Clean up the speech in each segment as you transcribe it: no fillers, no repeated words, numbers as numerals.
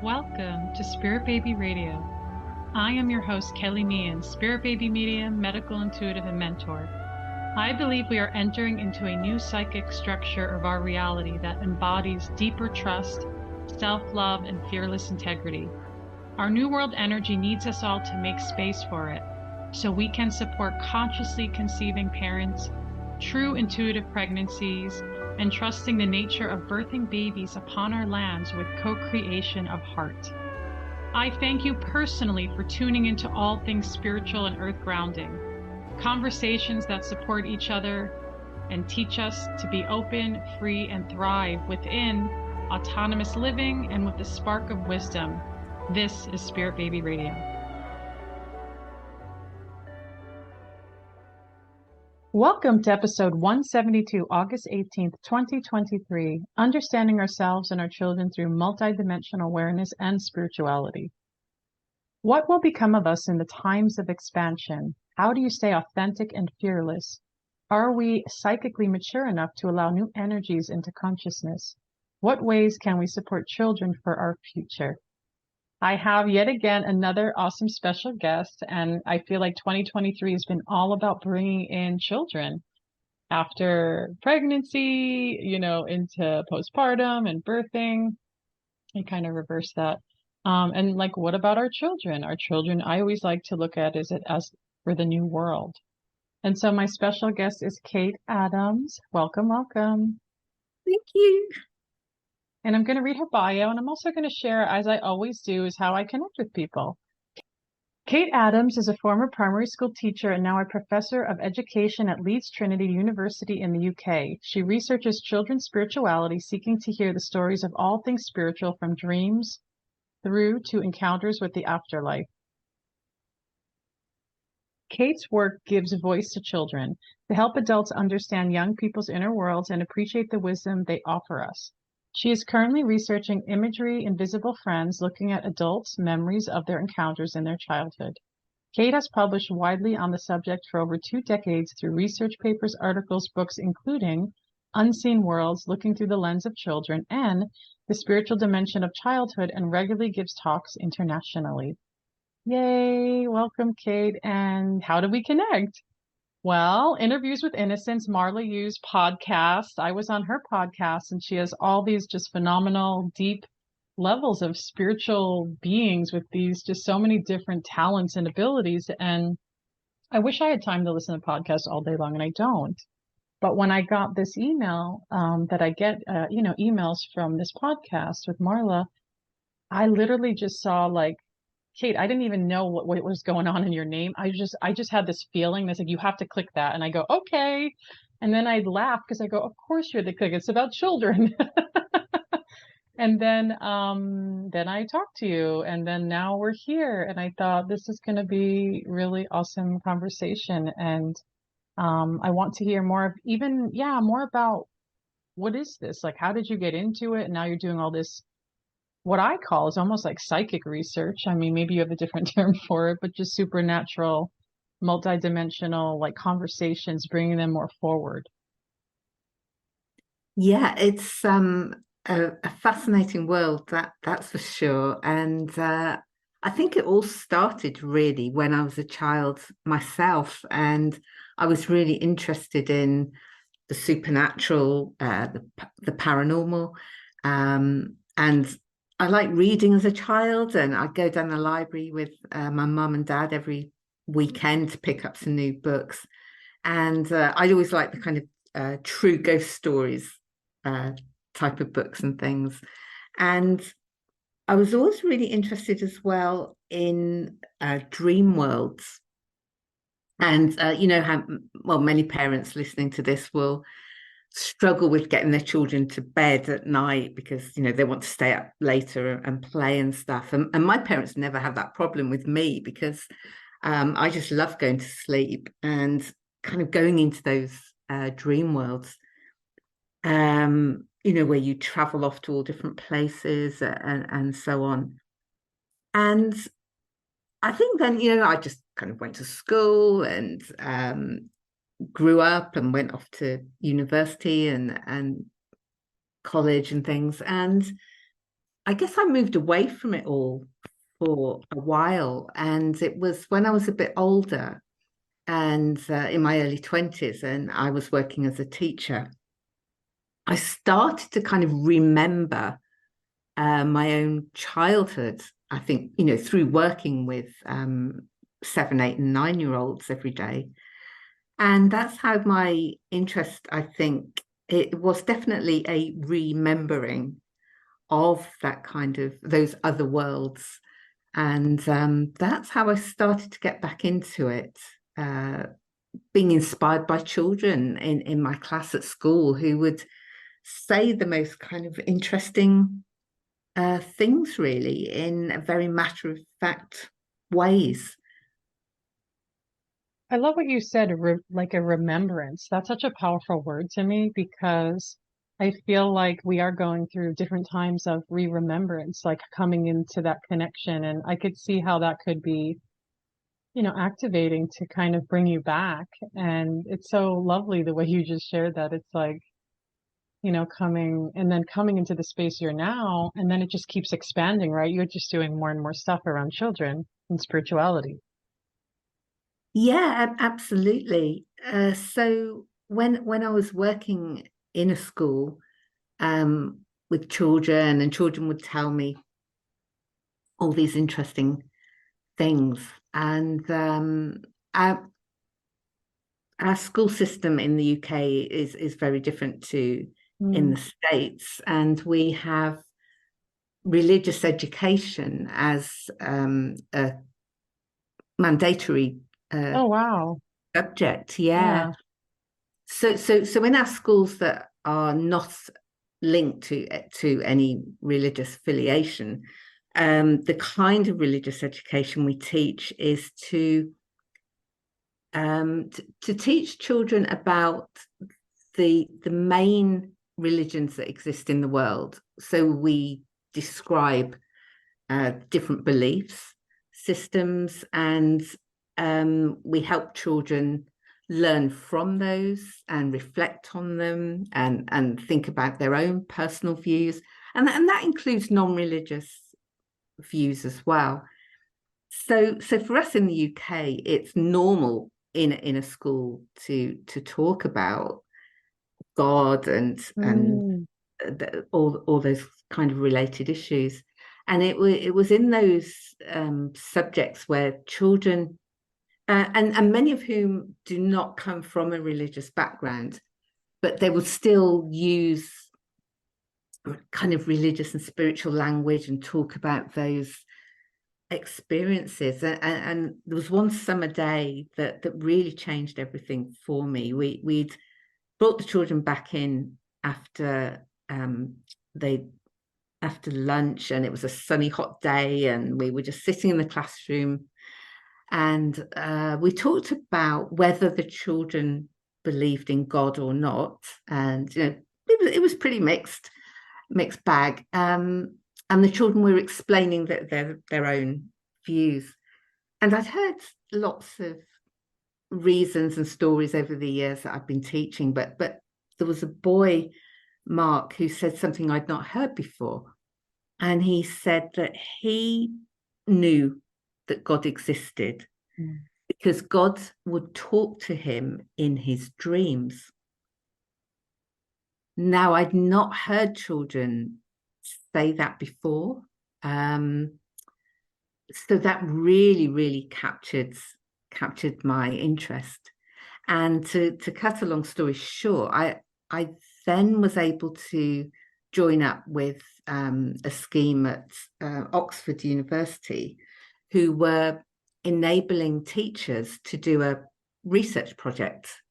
Welcome to Spirit Baby Radio. I am your host, Kelly Meehan, Spirit Baby Medium, Medical Intuitive, and Mentor. I believe we are entering into a new psychic structure of our reality that embodies deeper trust, self-love, and fearless integrity. Our New World energy needs us all to make space for it, so we can support consciously conceiving parents, true intuitive pregnancies, and trusting the nature of birthing babies upon our lands with co-creation of heart. I thank you personally for tuning into all things spiritual and earth grounding, conversations that support each other and teach us to be open, free, and thrive within autonomous living and with the spark of wisdom. This is Spirit Baby Radio. Welcome to episode 172, August 18th, 2023, Understanding Ourselves and Our Children Through Multidimensional Awareness and Spirituality. What will become of us in the times of expansion? How do you stay authentic and fearless? Are we psychically mature enough to allow new energies into consciousness? What ways can we support children for our future? I have yet again another awesome special guest, and I feel like 2023 has been all about bringing in children after pregnancy, into postpartum and birthing. I kind of reverse that. And like, what about our children? Our children, I always like to look at as for the new world. And so my special guest is Kate Adams. Welcome, welcome. Thank you. And I'm going to read her bio, and I'm also going to share, as I always do, is how I connect with people. Kate Adams is a former primary school teacher and now a professor of education at Leeds Trinity University in the UK. She researches children's spirituality, seeking to hear the stories of all things spiritual from dreams through to encounters with the afterlife. Kate's work gives voice to children to help adults understand young people's inner worlds and appreciate the wisdom they offer us. She is currently researching imagery Invisible Friends, looking at adults' memories of their encounters in their childhood. Kate has published widely on the subject for over 2 decades through research papers, articles, books, including Unseen Worlds, Looking Through the Lens of Children, and The Spiritual Dimension of Childhood, and regularly gives talks internationally. Yay! Welcome, Kate. And how do we connect? Well, Interviews with Innocence, Marla Yu's podcast. I was on her podcast, and she has all these just phenomenal, deep levels of spiritual beings with these just so many different talents and abilities. And I wish I had time to listen to podcasts all day long, and I don't. But when I got this email that I get, emails from this podcast with Marla, I literally just saw like, Kate, I didn't even know what was going on in your name. I just had this feeling that's like, you have to click that. And I go, okay. And then I laugh because I go, of course you're the click. It's about children. And then I talked to you, and then now we're here. And I thought this is going to be really awesome conversation. And I want to hear more more about what is this? Like, how did you get into it? And now you're doing all this, what I call is almost like psychic research. I mean, maybe you have a different term for it, but just supernatural, multidimensional, like conversations, bringing them more forward. Yeah, it's a fascinating world, that's for sure. And I think it all started really when I was a child myself, and I was really interested in the supernatural, the paranormal, and I like reading as a child, and I'd go down the library with my mum and dad every weekend to pick up some new books. And I'd always like the kind of true ghost stories type of books and things. And I was always really interested as well in dream worlds. And you know how, well, many parents listening to this will struggle with getting their children to bed at night because they want to stay up later and play and stuff, and my parents never had that problem with me because I just love going to sleep and kind of going into those dream worlds, where you travel off to all different places and so on. And I think then I just kind of went to school and grew up and went off to university and college and things. And I guess I moved away from it all for a while. And it was when I was a bit older and in my early 20s, and I was working as a teacher, I started to kind of remember my own childhood. I think, through working with 7, 8, and 9 year olds every day. And that's how my interest, I think, it was definitely a remembering of that kind of those other worlds. And that's how I started to get back into it, being inspired by children in my class at school who would say the most kind of interesting things, really, in a very matter of fact ways. I love what you said, like a remembrance. That's such a powerful word to me because I feel like we are going through different times of re-remembrance, like coming into that connection. And I could see how that could be, activating to kind of bring you back. And it's so lovely the way you just shared that. It's like, coming and then coming into the space you're now, and then it just keeps expanding, right? You're just doing more and more stuff around children and spirituality. Yeah, absolutely. So when I was working in a school with children, and children would tell me all these interesting things, and our, our school system in the UK is very different to in Mm. the States, and we have religious education as a mandatory uh, Oh, wow. subject. Yeah. Yeah. So in our schools that are not linked to any religious affiliation, the kind of religious education we teach is to teach children about the main religions that exist in the world. So we describe different beliefs, systems, and we help children learn from those and reflect on them and think about their own personal views. And that includes non-religious views as well. So for us in the UK, it's normal in a school to talk about God and Mm. all those kind of related issues. And it was in those subjects where children, and many of whom do not come from a religious background, but they would still use kind of religious and spiritual language and talk about those experiences. And there was one summer day that really changed everything for me. We'd brought the children back in after they after lunch, and it was a sunny hot day, and we were just sitting in the classroom, and we talked about whether the children believed in God or not. And it was pretty mixed bag. And the children were explaining their own views, and I'd heard lots of reasons and stories over the years that I've been teaching, but there was a boy, Mark, who said something I'd not heard before. And he said that he knew that God existed Mm. because God would talk to him in his dreams. Now, I'd not heard children say that before. So that really, really captured my interest. And to cut a long story short, I then was able to join up with a scheme at Oxford University, who were enabling teachers to do a research project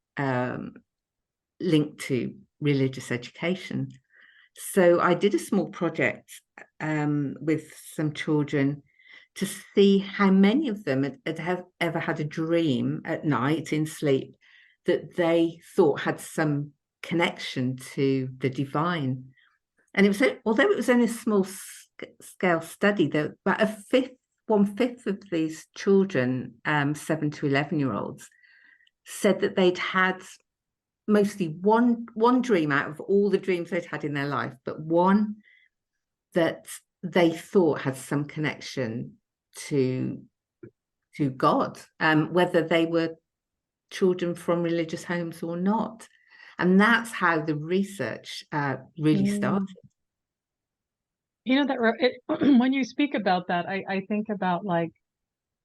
linked to religious education. So I did a small project with some children to see how many of them had ever had a dream at night in sleep that they thought had some connection to the divine. And it was, although it was only a small scale study, there about 1/5 of these children, 7 to 11-year-olds, said that they'd had mostly one dream out of all the dreams they'd had in their life, but one that they thought had some connection to God, whether they were children from religious homes or not. And that's how the research really started. Mm. You know that when you speak about that, I think about like,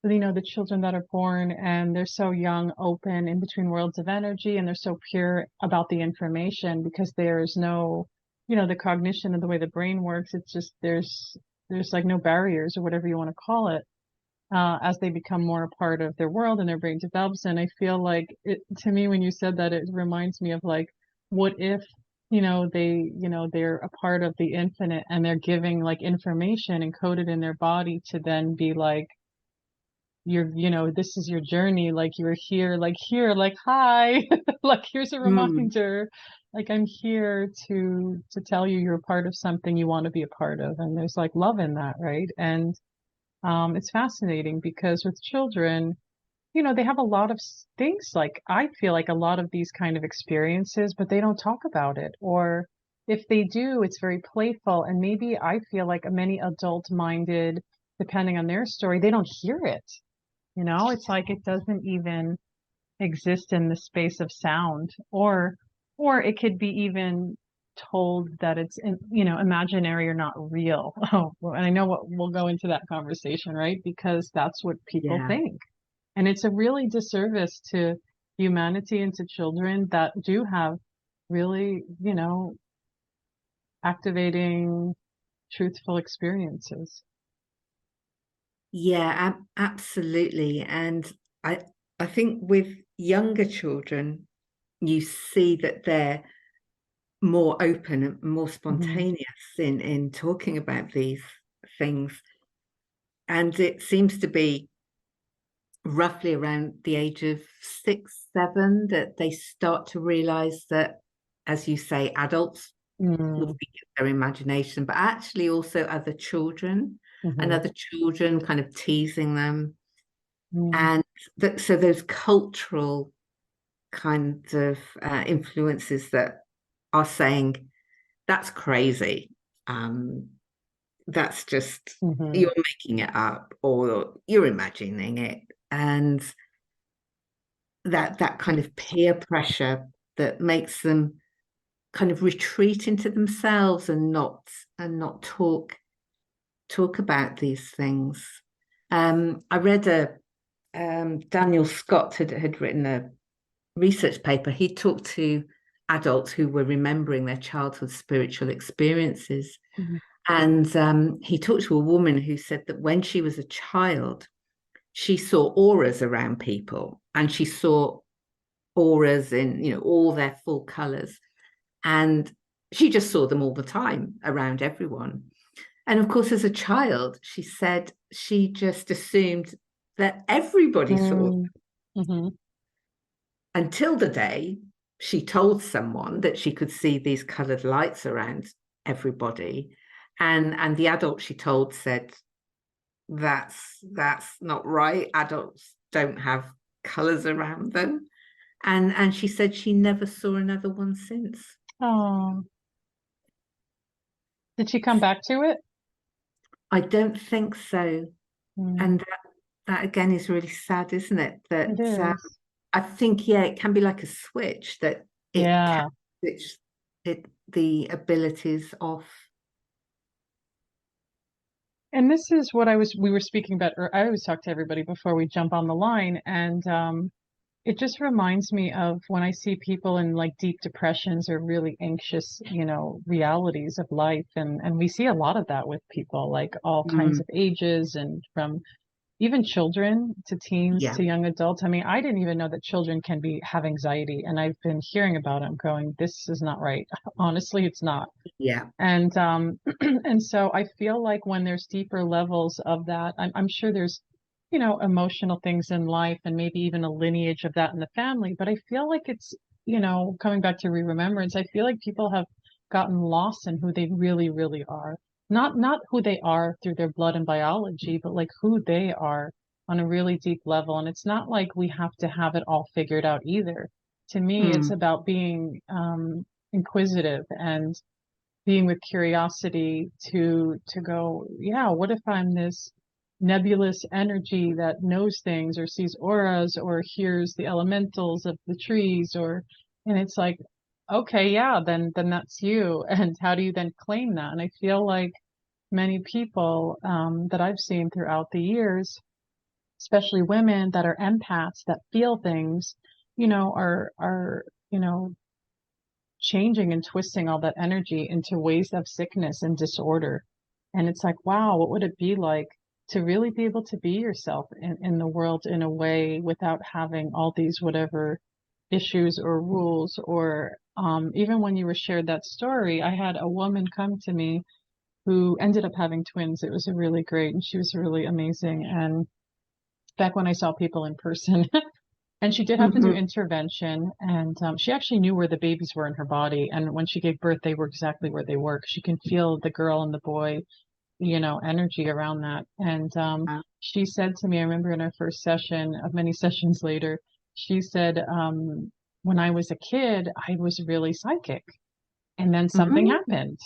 you know, the children that are born and they're so young, open in between worlds of energy, and they're so pure about the information because there's no, you know, the cognition and the way the brain works. It's just there's like no barriers or whatever you want to call it, as they become more a part of their world and their brain develops. And I feel like it, to me, when you said that, it reminds me of like, what if, you know, they're a part of the infinite and they're giving like information encoded in their body to then be like, you know, this is your journey, like you're here, like, hi, like, here's a Mm. reminder, like, I'm here to tell you you're a part of something you want to be a part of. And there's like love in that, right? And it's fascinating because with children, you know, they have a lot of things, like I feel like a lot of these kind of experiences, but they don't talk about it. Or if they do, it's very playful. And maybe I feel like many adult minded, depending on their story, they don't hear it. You know, it's like it doesn't even exist in the space of sound, or it could be even told that it's you know, imaginary or not real. Oh, well, and I know what we'll go into that conversation, right? Because that's what people Yeah. think. And it's a really disservice to humanity and to children that do have really, you know, activating, truthful experiences. Yeah, absolutely. And I I think with younger children, you see that they're more open and more Hmm. spontaneous in talking about these things. And it seems to be roughly around the age of 6, 7 that they start to realize that, as you say, adults will Mm-hmm. feed their imagination, but actually also other children and Mm-hmm. other children kind of teasing them. Mm-hmm. And so those cultural kind of influences that are saying that's crazy. Um, that's just Mm-hmm. you're making it up or you're imagining it. And that kind of peer pressure that makes them kind of retreat into themselves and not talk about these things. I read a Daniel Scott had written a research paper. He talked to adults who were remembering their childhood spiritual experiences. And he talked to a woman who said that when she was a child, she saw auras around people and she saw auras in, all their full colors. And she just saw them all the time around everyone. And of course, as a child, she said she just assumed that everybody saw Mm-hmm. Mm-hmm. until the day she told someone that she could see these colored lights around everybody. And the adult she told said, that's not right. Adults don't have colors around them. And she said she never saw another one since. Oh, did she come back to it? I don't think so. Mm, And that again is really sad, isn't it? it That is. I think, yeah, it can be like a switch that it can Yeah. switch the abilities off. And this is what we were speaking about, or I always talk to everybody before we jump on the line. And it just reminds me of when I see people in like deep depressions or really anxious, you know, realities of life. And we see a lot of that with people, like all kinds Mm, of ages and from even children to teens yeah, to young adults. I mean, I didn't even know that children can have anxiety, and I've been hearing about it. I'm going, this is not right. Honestly, it's not. yeah. And and so I feel like when there's deeper levels of that, I'm sure there's, you know, emotional things in life and maybe even a lineage of that in the family. But I feel like it's, you know, coming back to remembrance, I feel like people have gotten lost in who they really, really are. Not who they are through their blood and biology, but like who they are on a really deep level. And it's not like we have to have it all figured out either. To me, it's Mm, about being inquisitive and being with curiosity to go, yeah, what if I'm this nebulous energy that knows things or sees auras or hears the elementals of the trees or and it's like, okay, yeah, then that's you. And how do you then claim that? And I feel like many people that I've seen throughout the years, especially women that are empaths that feel things, are changing and twisting all that energy into ways of sickness and disorder. And it's like, wow, what would it be like to really be able to be yourself in the world in a way without having all these whatever issues or rules or even when you were shared that story, I had a woman come to me who ended up having twins. It was really great and she was really amazing. And back when I saw people in person, and she did have to do Hmm. intervention, and she actually knew where the babies were in her body. And when she gave birth, they were exactly where they were. 'Cause she can feel the girl and the boy, energy around that. And she said to me, I remember in our first session, of many sessions later, she said, when I was a kid, I was really psychic, and then something happened.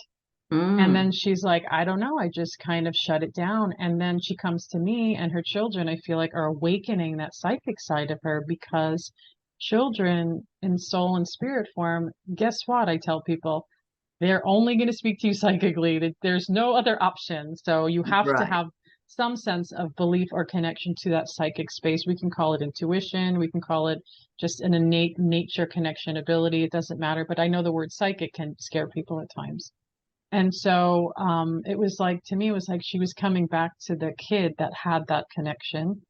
And then Mm. she's like, I don't know. I just kind of shut it down. And then she comes to me and her children, I feel like, are awakening that psychic side of her because children in soul and spirit form, guess what? I tell people, they're only going to speak to you psychically. There's no other option. So you have to Right. have some sense of belief or connection to that psychic space. We can call it intuition. We can call it just an innate nature connection ability. It doesn't matter. But I know the word psychic can scare people at times. And so it was like, to me, it was like she was coming back to the kid that had that connection.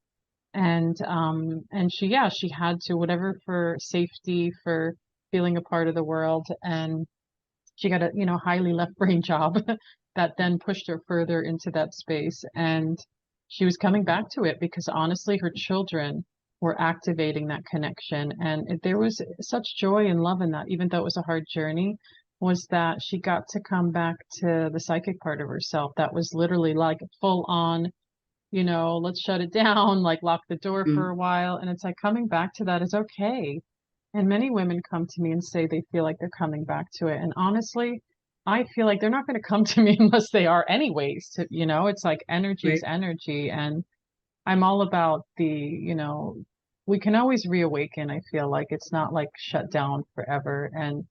And she, yeah, she had to, whatever for safety, for feeling a part of the world. And she got a, highly left brain job that then pushed her further into that space. And she was coming back to it because honestly, her children were activating that connection. And there was such joy and love in that, even though it was a hard journey, was that she got to come back to the psychic part of herself that was literally like full on, let's shut it down, like lock the door for Mm. a while. And it's like coming back to that is okay. And many women come to me and say they feel like they're coming back to it. And honestly, I feel like they're not going to come to me unless they are anyways. It's like energy is Right. energy. And I'm all about we can always reawaken. I feel like it's not like shut down forever. And,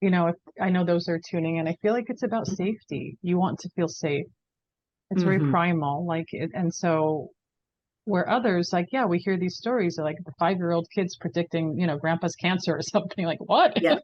if I know those are tuning in, I feel like it's about safety. You want to feel safe. It's very Hmm. primal. And so where others like, yeah, we hear these stories of like the 5-year-old kids predicting, grandpa's cancer or something like what? Yeah.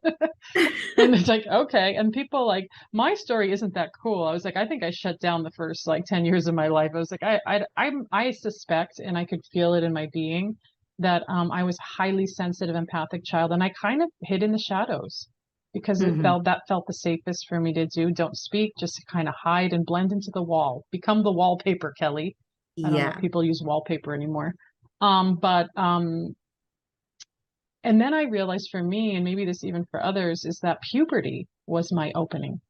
And it's like, okay. And people like, my story isn't that cool. I was like, I think I shut down the first like 10 years of my life. I was like, I suspect, and I could feel it in my being that, I was a highly sensitive, empathic child. And I kind of hid in the shadows because Hmm. that felt the safest for me to do. Don't speak, just kind of hide and blend into the wall, become the wallpaper, Kelly. I don't know if Yeah. people use wallpaper anymore. But and then I realized for me, and maybe this even for others, is that puberty was my opening.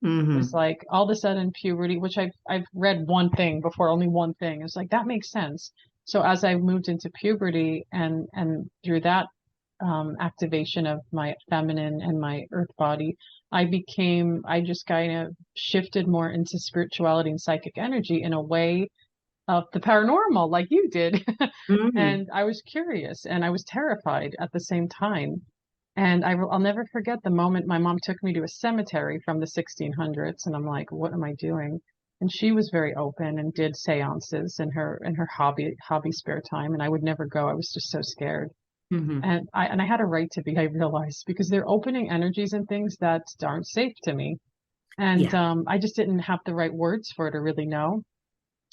It was Hmm. like all of a sudden puberty, which I've read one thing before, only one thing. It's like that makes sense. So as I moved into puberty and through that activation of my feminine and my earth body, I just kind of shifted more into spirituality and psychic energy in a way of the paranormal, like you did. Hmm. And I was curious and I was terrified at the same time. And I'll never forget the moment my mom took me to a cemetery from the 1600s, and I'm like, what am I doing? And she was very open and did seances in her hobby spare time, and I would never go. I was just so scared. Hmm. And I had a right to be, I realized, because they're opening energies and things that aren't safe to me. And Yeah. I just didn't have the right words for it to really know.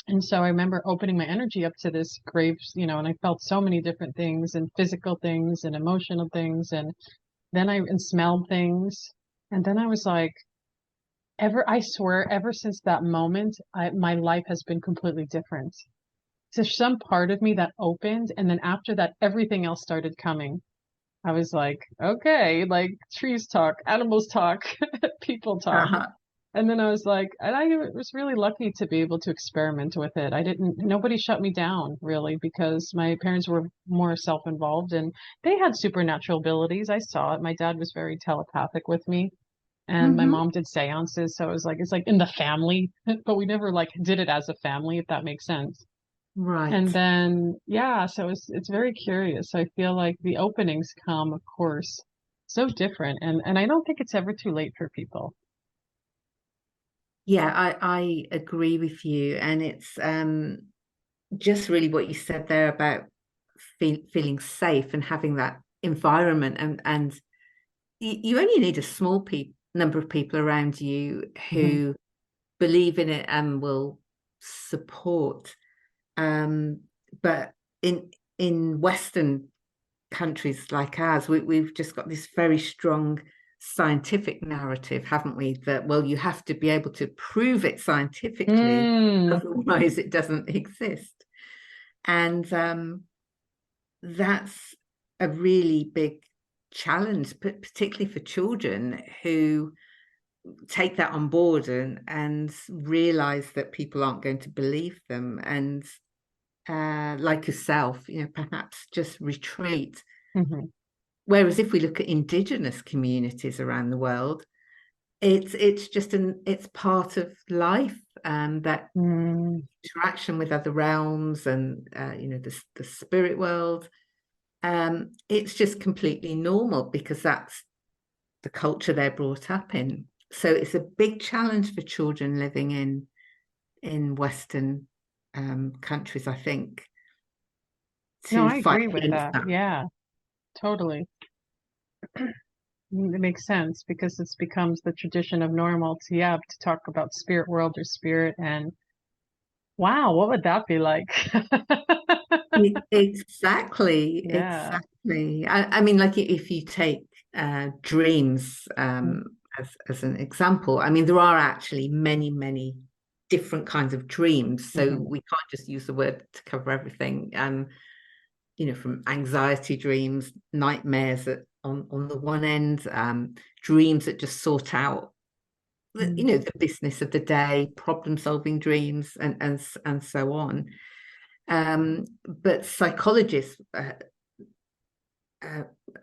And so I remember opening my energy up to this grave, and I felt so many different things and physical things and emotional things. And then and smelled things. And then I was like, I swear, ever since that moment, my life has been completely different. There's some part of me that opened. And then after that, everything else started coming. I was like, okay, like trees talk, animals talk, people talk. Uh-huh. And then I was like, and I was really lucky to be able to experiment with it. Nobody shut me down really because my parents were more self-involved and they had supernatural abilities. I saw it. My dad was very telepathic with me. And my Hmm. mom did seances, so it's like in the family, but we never like did it as a family, if that makes sense. And Right. then yeah, so it's very curious. I feel like the openings come, of course, so different, and I don't think it's ever too late for people. Yeah, I agree with you. And it's just really what you said there about feeling safe and having that environment. And you only need a small number of people around you Hmm. who believe in it and will support. Um, but in Western countries like ours, we've just got this very strong scientific narrative, haven't we? That, well, you have to be able to prove it scientifically, Mm. otherwise it doesn't exist. And that's a really big challenge, particularly for children who take that on board and realize that people aren't going to believe them. And like yourself, perhaps just retreat. Hmm. Whereas if we look at indigenous communities around the world, it's just it's part of life, that Mm. interaction with other realms and the spirit world. It's just completely normal because that's the culture they're brought up in. So it's a big challenge for children living in Western countries, I think, No, to I fight agree with against that. that. Yeah, totally. It makes sense because it's becomes the tradition of normal to, yeah, to talk about spirit world or spirit. And wow, what would that be like? Exactly, Yeah. exactly. I mean, like if you take dreams as an example, I mean, there are actually many, many different kinds of dreams. So Mm-hmm. we can't just use the word to cover everything. From anxiety dreams, nightmares on the one end, dreams that just sort out the business of the day, problem solving dreams, and so on. But psychologists, uh,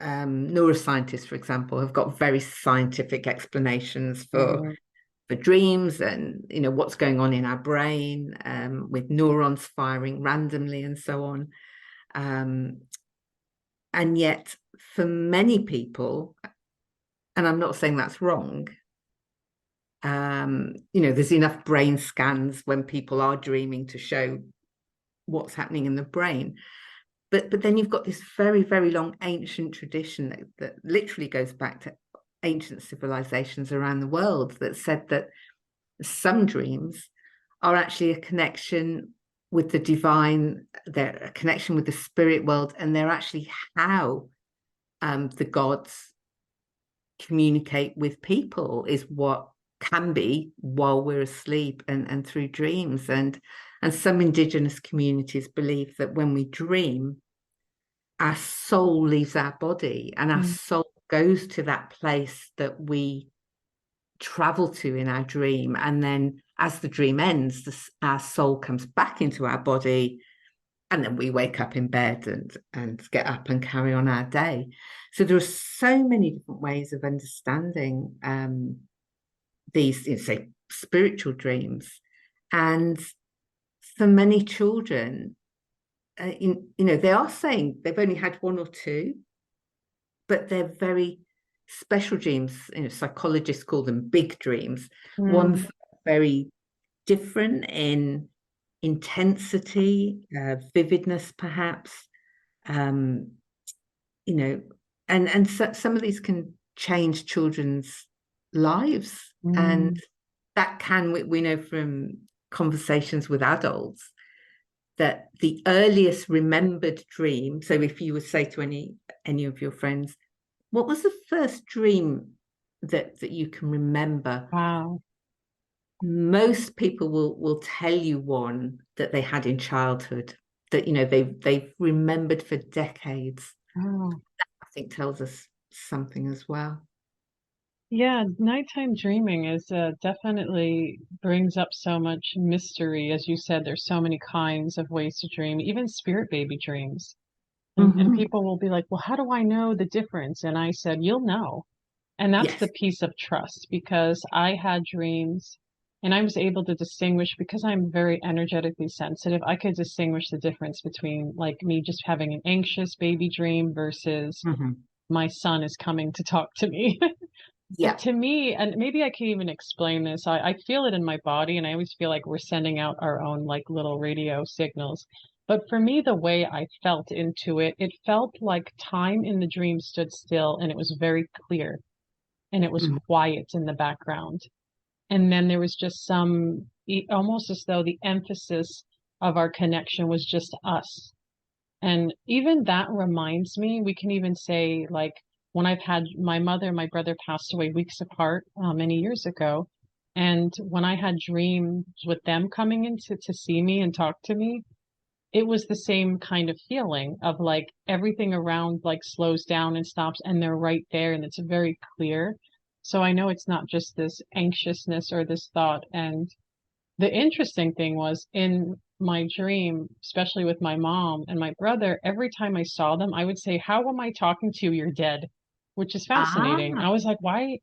neuroscientists, for example, have got very scientific explanations Mm-hmm. for dreams and what's going on in our brain, with neurons firing randomly and so on. Um, and yet, for many people, and I'm not saying that's wrong, there's enough brain scans when people are dreaming to show what's happening in the brain. But then you've got this very, very long ancient tradition that literally goes back to ancient civilizations around the world that said that some dreams are actually a connection with the divine, they're a connection with the spirit world, and they're actually how the gods communicate with people, is what can be while we're asleep and through dreams. And some indigenous communities believe that when we dream, our soul leaves our body and our soul goes to that place that we travel to in our dream. And then as the dream ends, our soul comes back into our body. And then we wake up in bed and get up and carry on our day. So there are so many different ways of understanding these, say, spiritual dreams. And for many children, they are saying they've only had one or two, but they're very special dreams. Psychologists call them big dreams. Mm-hmm. One's very different in intensity, vividness, perhaps. Um, you know, and so, some of these can change children's lives, and that can we know from conversations with adults that the earliest remembered dream. So if you would say to any of your friends, what was the first dream that you can remember? Wow. Most people will tell you one that they had in childhood that they've remembered for decades. Oh. I think tells us something as well. Yeah, nighttime dreaming is definitely brings up so much mystery. As you said, there's so many kinds of ways to dream, even spirit baby dreams. And Mm-hmm. people will be like, "Well, how do I know the difference?" And I said, "You'll know. And that's the Yes. piece of trust, because I had dreams and I was able to distinguish, because I'm very energetically sensitive. I could distinguish the difference between like me just having an anxious baby dream versus Hmm. my son is coming to talk to me. Yeah. To me, and maybe I can't even explain this, I feel it in my body, and I always feel like we're sending out our own like little radio signals. But for me, the way I felt into it, it felt like time in the dream stood still and it was very clear and it was Mhm. quiet in the background. And then there was just almost as though the emphasis of our connection was just us. And even that reminds me, we can even say, like, when I've had my mother and my brother passed away weeks apart many years ago. And when I had dreams with them coming in to see me and talk to me, it was the same kind of feeling of like everything around like slows down and stops and they're right there and it's very clear. So I know it's not just this anxiousness or this thought. And the interesting thing was in my dream, especially with my mom and my brother, every time I saw them, I would say, "How am I talking to you? You're dead," which is fascinating. I Ah, was like, "Why?"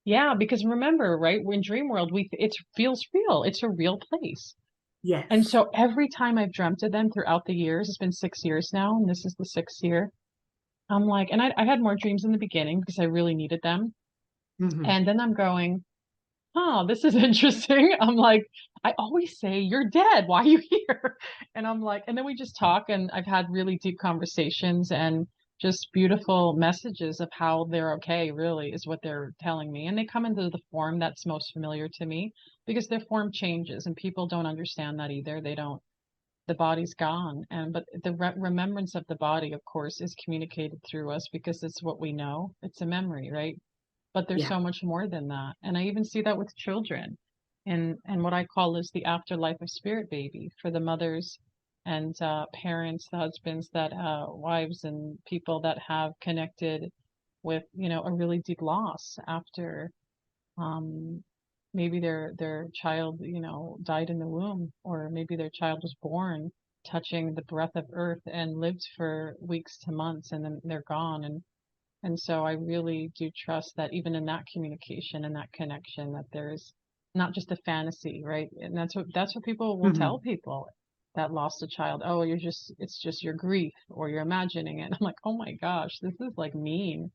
Yeah, because remember, right? We're in dream world, it feels real. It's a real place. And yes. so every time I've dreamt of them throughout the years, it's been 6 years now, and this is the sixth year. I'm like, and I had more dreams in the beginning because I really needed them. Hmm. And then I'm going, oh, this is interesting. I'm like, I always say you're dead. Why are you here? And I'm like, and then we just talk, and I've had really deep conversations and just beautiful messages of how they're okay, really, is what they're telling me. And they come into the form that's most familiar to me because their form changes, and people don't understand that either. They don't, the body's gone. And but the remembrance of the body, of course, is communicated through us because it's what we know. It's a memory, right? But there's Yeah. so much more than that. And I even see that with children. And what I call is the afterlife of spirit baby for the mothers and parents, the husbands that wives and people that have connected with, a really deep loss after um maybe their child, died in the womb, or maybe their child was born touching the breath of earth and lived for weeks to months and then they're gone. And so I really do trust that even in that communication and that connection, that there's not just a fantasy, right? And that's what people will tell Hmm. people that lost a child. Oh, it's just your grief or you're imagining it. I'm like, oh my gosh, this is like mean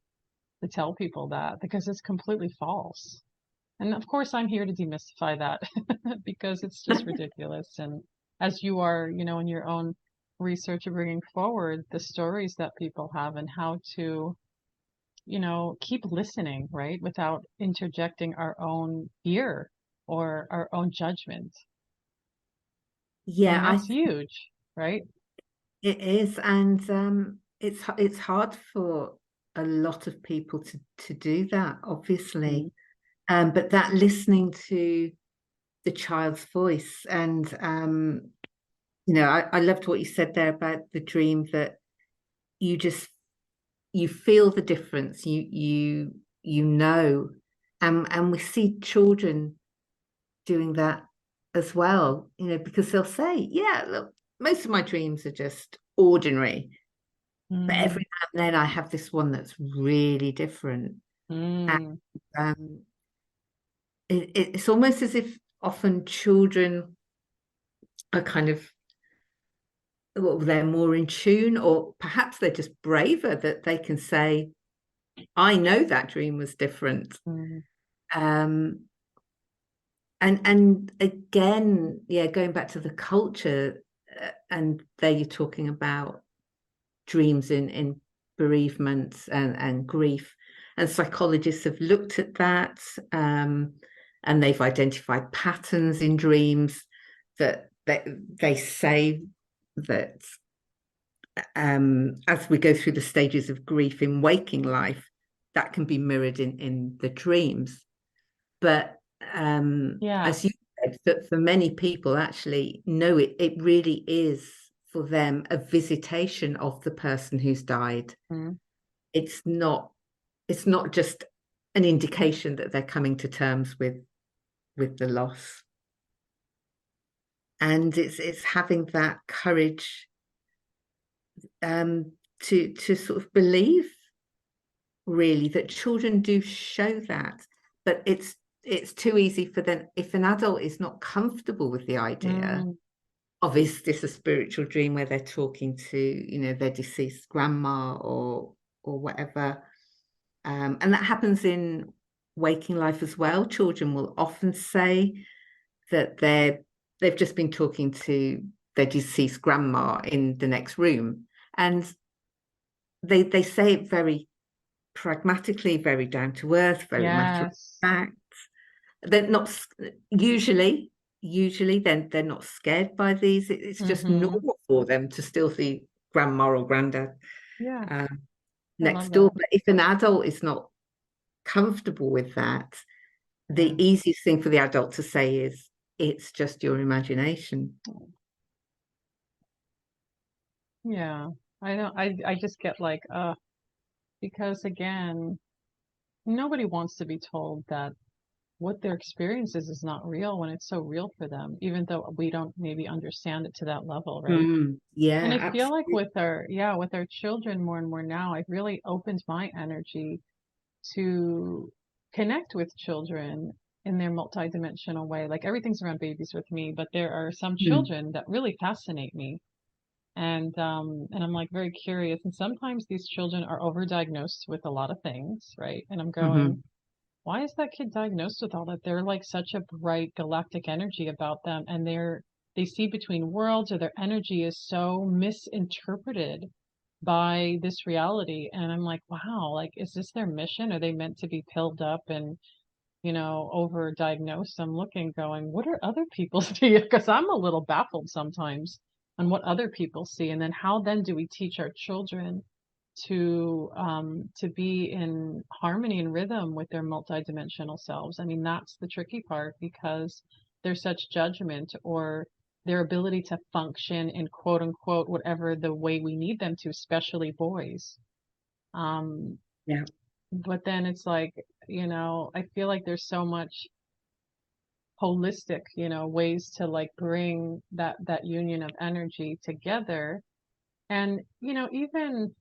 to tell people that because it's completely false. And of course, I'm here to demystify that because it's just ridiculous. And as you are, in your own research, you're bringing forward the stories that people have and how to keep listening, right? Without interjecting our own ear or our own judgment. Yeah, And that's huge, right? it is, and it's hard for a lot of people to do that, Mm. obviously. But that listening to the child's voice, and I loved what you said there about the dream that you just you feel the difference, you know, and we see children doing that as well, because they'll say, yeah, look, most of my dreams are just ordinary. But Mm. every now and then I have this one that's really different. And Mm. um, it's almost as if often children are kind of, well, they're more in tune, or perhaps they're just braver that they can say, I know that dream was different. Mm. Um, and again, yeah, going back to the culture, and there you're talking about dreams in bereavement and grief. And psychologists have looked at that, and they've identified patterns in dreams that they say that as we go through the stages of grief in waking life, that can be mirrored in the dreams. But Yeah. as you said, that for many people, actually, no, it really is for them a visitation of the person who's died. Mm. It's not it's not just an indication that they're coming to terms with the loss. And it's having that courage, to sort of believe really, that children do show that, but it's too easy for them. If an adult is not comfortable with the idea Mm, of, is this a spiritual dream where they're talking to, their deceased grandma or whatever, and that happens in waking life as well. Children will often say that they've just been talking to their deceased grandma in the next room, and they say it very pragmatically, very down to earth, very matter of yes. fact. They're not usually then they're not scared by these. It's just Mm-hmm. normal for them to still see grandma or granddad Yeah, I love next door. that. But if an adult is not comfortable with that, the Yeah. easiest thing for the adult to say is, it's just your imagination. Yeah. I know. I just get like, because again, nobody wants to be told that what their experience is not real when it's so real for them, even though we don't maybe understand it to that level, right? And Yeah, I feel like absolutely. with our children more and more now, I've really opened my energy to connect with children in their multidimensional way. Like everything's around babies with me, but there are some Mm, children that really fascinate me. And I'm like very curious. And sometimes these children are overdiagnosed with a lot of things, right? And I'm going, mhm, why is that kid diagnosed with all that? They're like such a bright galactic energy about them, and they see between worlds, or their energy is so misinterpreted by this reality. And I'm like, wow, like, is this their mission? Are they meant to be pilled up and, over diagnosed? I'm looking, going, what are other people see? Because I'm a little baffled sometimes on what other people see. And then how then do we teach our children to be in harmony and rhythm with their multidimensional selves? I mean, that's the tricky part, because there's such judgment, or their ability to function in quote unquote whatever the way we need them to, especially boys. Um, yeah. but then it's like, I feel like there's so much holistic, ways to like bring that union of energy together. And, even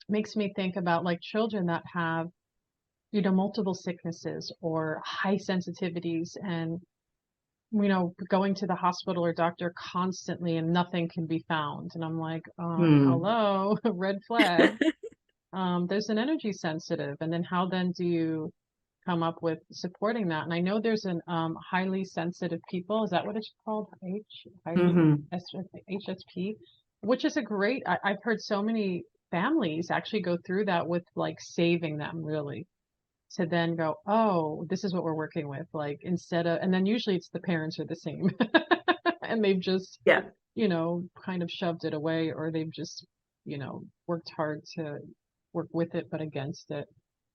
makes me think about like children that have, multiple sicknesses or high sensitivities, and, going to the hospital or doctor constantly and nothing can be found. And I'm like, Mm. hello, red flag. There's an energy sensitive. And then how then do you come up with supporting that? And I know there's an highly sensitive people. Is that what it's called? Highly Hmm. HSP, which is a great. I've heard so many families actually go through that with like saving them really, to then go, oh, this is what we're working with. Like instead of, and then usually it's the parents are the same, and they've just, Yeah. kind of shoved it away, or they've just, worked hard to work with it, but against it.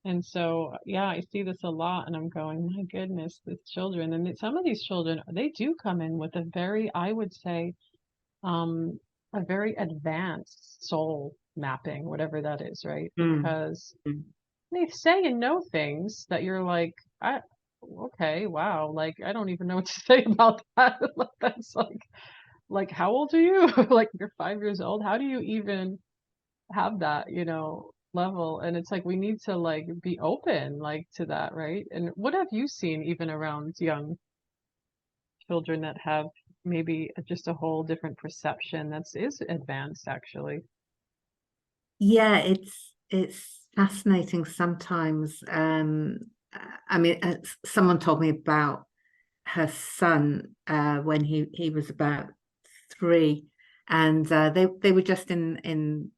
And so, yeah, I see this a lot, and I'm going, my goodness, the children. And some of these children, they do come in with a very, I would say, um, a very advanced soul mapping, whatever that is, right? Mm. Because Mm. they say and know things that you're like, okay, wow, like I don't even know what to say about that. Like, that's like, how old are you? Like you're 5 years old. How do you even have that, level? And it's like we need to like be open like to that, right? And what have you seen even around young children that have maybe just a whole different perception that's is advanced actually? Yeah, it's fascinating sometimes. I mean, someone told me about her son when he was about 3, and they were just in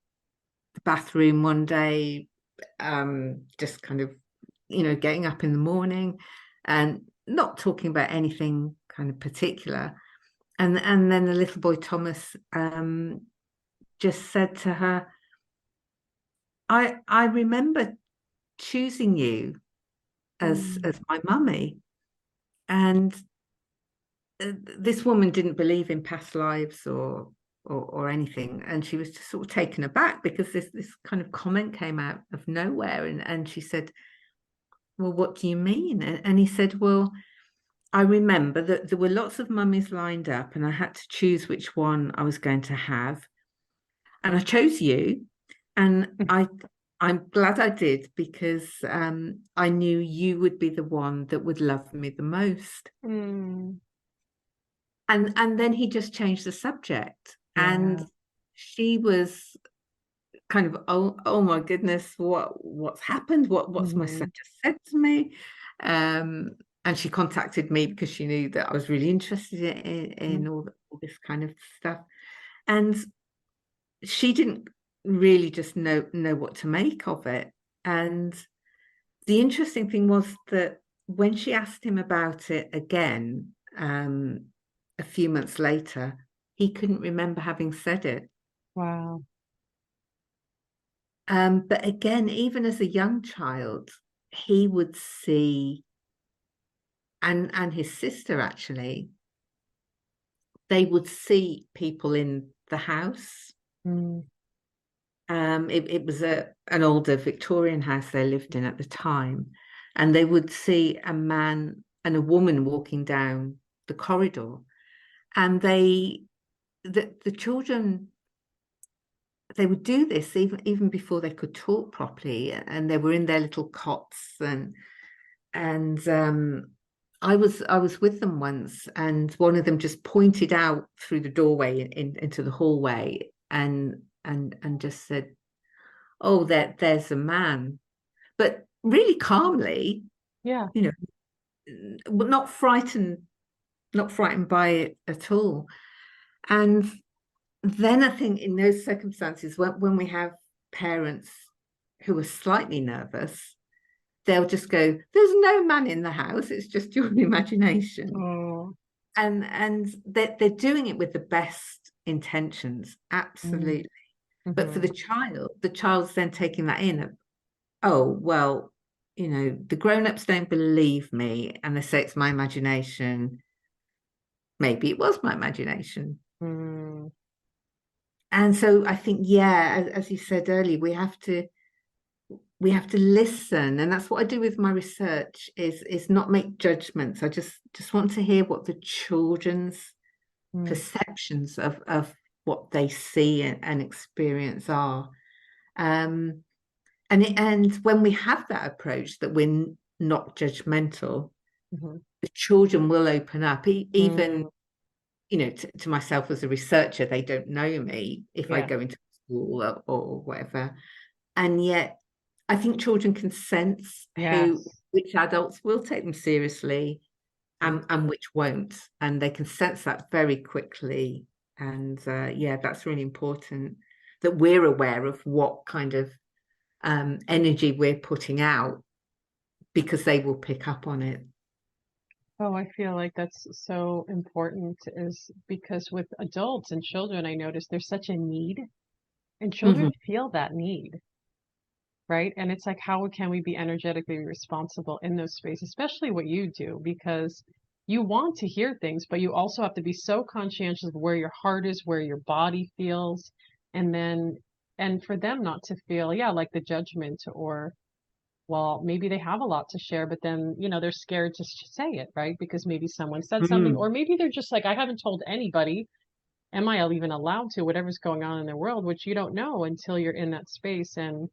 the bathroom one day, just kind of getting up in the morning and not talking about anything kind of particular, and then the little boy Thomas just said to her, I remember choosing you Mm, as my mummy. And this woman didn't believe in past lives or anything, and she was just sort of taken aback because this kind of comment came out of nowhere, and she said, well, what do you mean? And he said, well, I remember that there were lots of mummies lined up and I had to choose which one I was going to have, and I chose you, and I'm glad I did, because I knew you would be the one that would love me the most. Mm, And then he just changed the subject, and yeah. she was kind of, oh my goodness, what's happened? What's my son Hmm. just said to me? Um, and she contacted me because she knew that I was really interested in all this kind of stuff. And she didn't really just know what to make of it. And the interesting thing was that when she asked him about it again, a few months later, he couldn't remember having said it. Wow. But again, even as a young child, he would see, and his sister actually, they would see people in the house. Mm, It was an older Victorian house they lived in at the time, and they would see a man and a woman walking down the corridor, and the children, they would do this even before they could talk properly, and they were in their little cots, and I was with them once, and one of them just pointed out through the doorway into the hallway, and just said, "Oh, there's a man," but really calmly, yeah. you know, not frightened by it at all. And then I think in those circumstances, when we have parents who are slightly nervous, they'll just go, "There's no man in the house. It's just your imagination." Oh. And they're doing it with the best intentions, Mm, absolutely. But for hmm. the child's then taking that in. Oh, well, the grown-ups don't believe me, and they say it's my imagination. Maybe it was my imagination. Mm, And so I think, yeah, as you said earlier, we have to listen, and that's what I do with my research, is not make judgments. I just want to hear what the children's mm, perceptions of what they see and experience are. Um, and when we have that approach, that we're not judgmental, hmm. the children will open up. Even Mm, to myself as a researcher, they don't know me if I yeah. go into school or whatever, and yet I think children can sense Yes. which adults will take them seriously, Mm. and which won't, and they can sense that very quickly. And yeah, that's really important, that we're aware of what kind of energy we're putting out, because they will pick up on it. Oh, I feel like that's so important is because with adults and children, I notice there's such a need, and children Mhm. feel that need, right? And it's like, how can we be energetically responsible in those spaces, especially what you do, because you want to hear things, but you also have to be so conscientious of where your heart is, where your body feels, and then, and for them not to feel, yeah, like the judgment or, well, maybe they have a lot to share, but then, they're scared to say it, right? Because maybe someone said something, or Mm. maybe they're just like, I haven't told anybody. Am I even allowed to? Whatever's going on in their world, which you don't know until you're in that space. And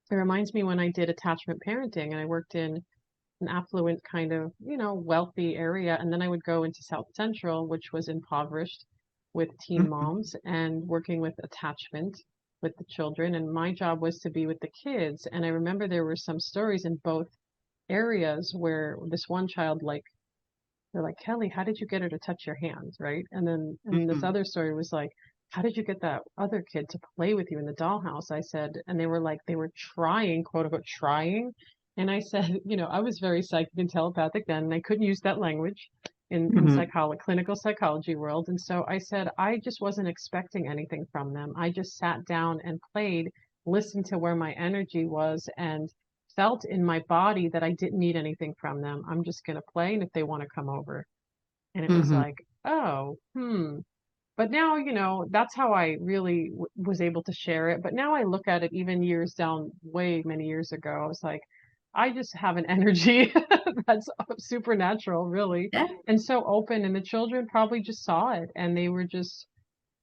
it reminds me when I did attachment parenting and I worked in an affluent kind of, wealthy area. And then I would go into South Central, which was impoverished with teen Mhm. moms and working with attachment with the children. And my job was to be with the kids. And I remember there were some stories in both areas where this one child, like, they're like, Kelly, how did you get her to touch your hands? Right. And this Mhm. other story was like, how did you get that other kid to play with you in the dollhouse? I said, and they were like, they were trying, quote unquote, trying. And I said, I was very psychic and telepathic then, and I couldn't use that language in Mhm. psychology, clinical psychology world. And so I said, I just wasn't expecting anything from them. I just sat down and played, listened to where my energy was, and felt in my body that I didn't need anything from them. I'm just going to play, and if they want to come over. And it was Mhm. like, oh, But now, that's how I really was able to share it. But now I look at it even years down, way many years ago. I was like, I just have an energy that's supernatural, really, Yeah. and so open. And the children probably just saw it and they were just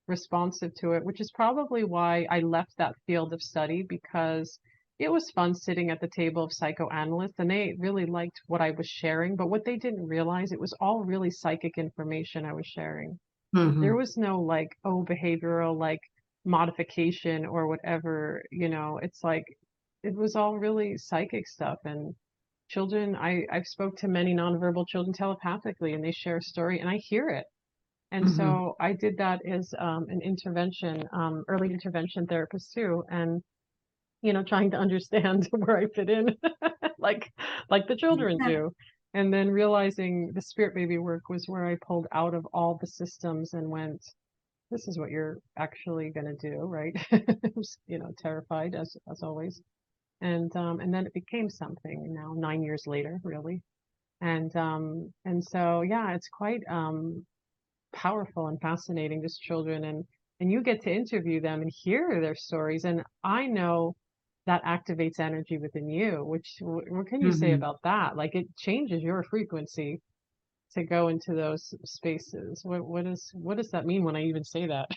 responsive to it, which is probably why I left that field of study because it was fun sitting at the table of psychoanalysts, and they really liked what I was sharing. But what they didn't realize, it was all really psychic information I was sharing. There Hmm. was no like, oh, behavioral like modification or whatever, it's like it was all really psychic stuff. And children, I've spoke to many nonverbal children telepathically, and they share a story and I hear it. And Hmm. so I did that as an intervention, early intervention therapist too. And trying to understand where I fit in, like like the children Yeah. do. And then realizing the spirit baby work was where I pulled out of all the systems and went, this is what you're actually going to do, right? I was, terrified as always. And then it became something now 9 years later, really. And so yeah, it's quite powerful and fascinating, just children, and you get to interview them and hear their stories. And I know that activates energy within you, which what can you say Hmm. about that? Like it changes your frequency to go into those spaces. What does that mean when I even say that?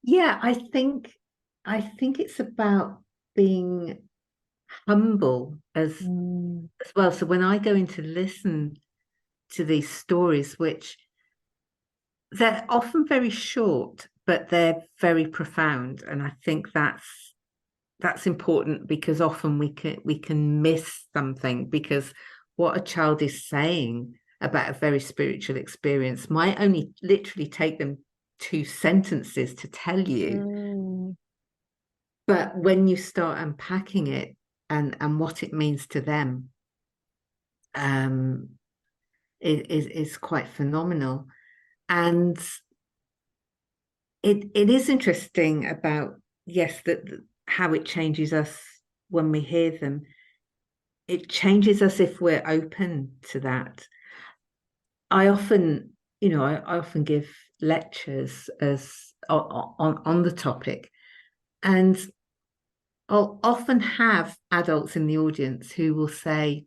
Yeah, I think it's about being humble Mm, as well. So when I go in to listen to these stories, which they're often very short, but they're very profound, and I think that's important because often we can miss something because what a child is saying about a very spiritual experience might only literally take them 2 sentences to tell you. mm, But when you start unpacking it and what it means to them, um, is quite phenomenal. And it is interesting about, yes, that how it changes us when we hear them. It changes us if we're open to that. I often, I often give lectures as on the topic, and I'll often have adults in the audience who will say,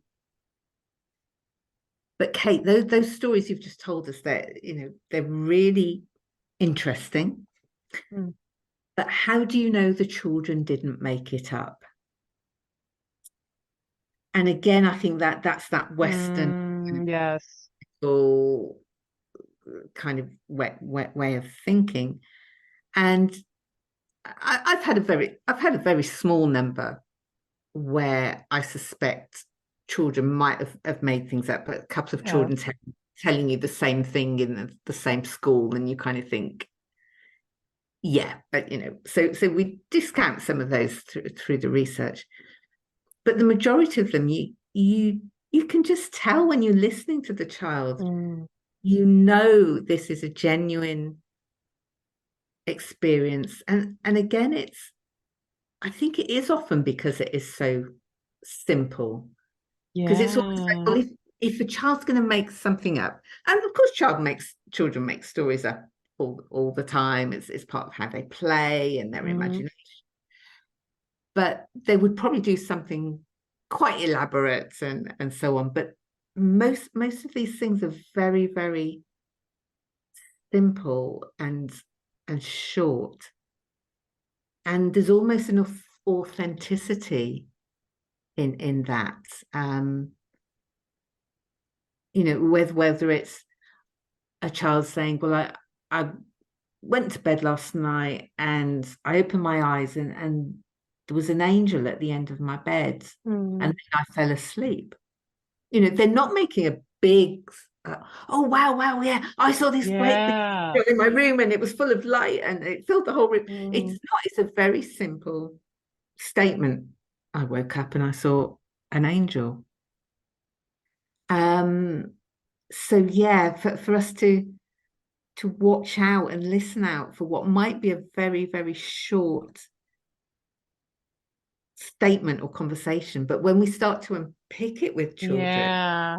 but Kate, those stories you've just told us, they're really interesting. mm, But how do you know the children didn't make it up? And again, I think that's that Western yes. kind of way of thinking. And I've had a very small number where I suspect children might have made things up, but a couple of Yeah. children telling you the same thing in the same school, and you kind of think, yeah, but so we discount some of those through the research, but the majority of them, you can just tell when you're listening to the child, Mm, this is a genuine experience, and again, I think it is often because it is so simple, because it's almost like, yeah. well, if a child's going to make something up, and of course children make stories up all the time, it's part of how they play and their Mm, imagination, but they would probably do something quite elaborate and so on. But most of these things are very, very simple and short, and there's almost enough authenticity in that. um whether it's a child saying, well, I went to bed last night and I opened my eyes, and there was an angel at the end of my bed, and mm, then I fell asleep. They're not making a big, oh, wow, wow, yeah, I saw this great big yeah. angel in my room and it was full of light and it filled the whole room. It's Mm, not, it's a very simple statement. I woke up and I saw an angel. Um, so yeah, for us to watch out and listen out for what might be a very, very short statement or conversation, but when we start to unpick it with children, yeah.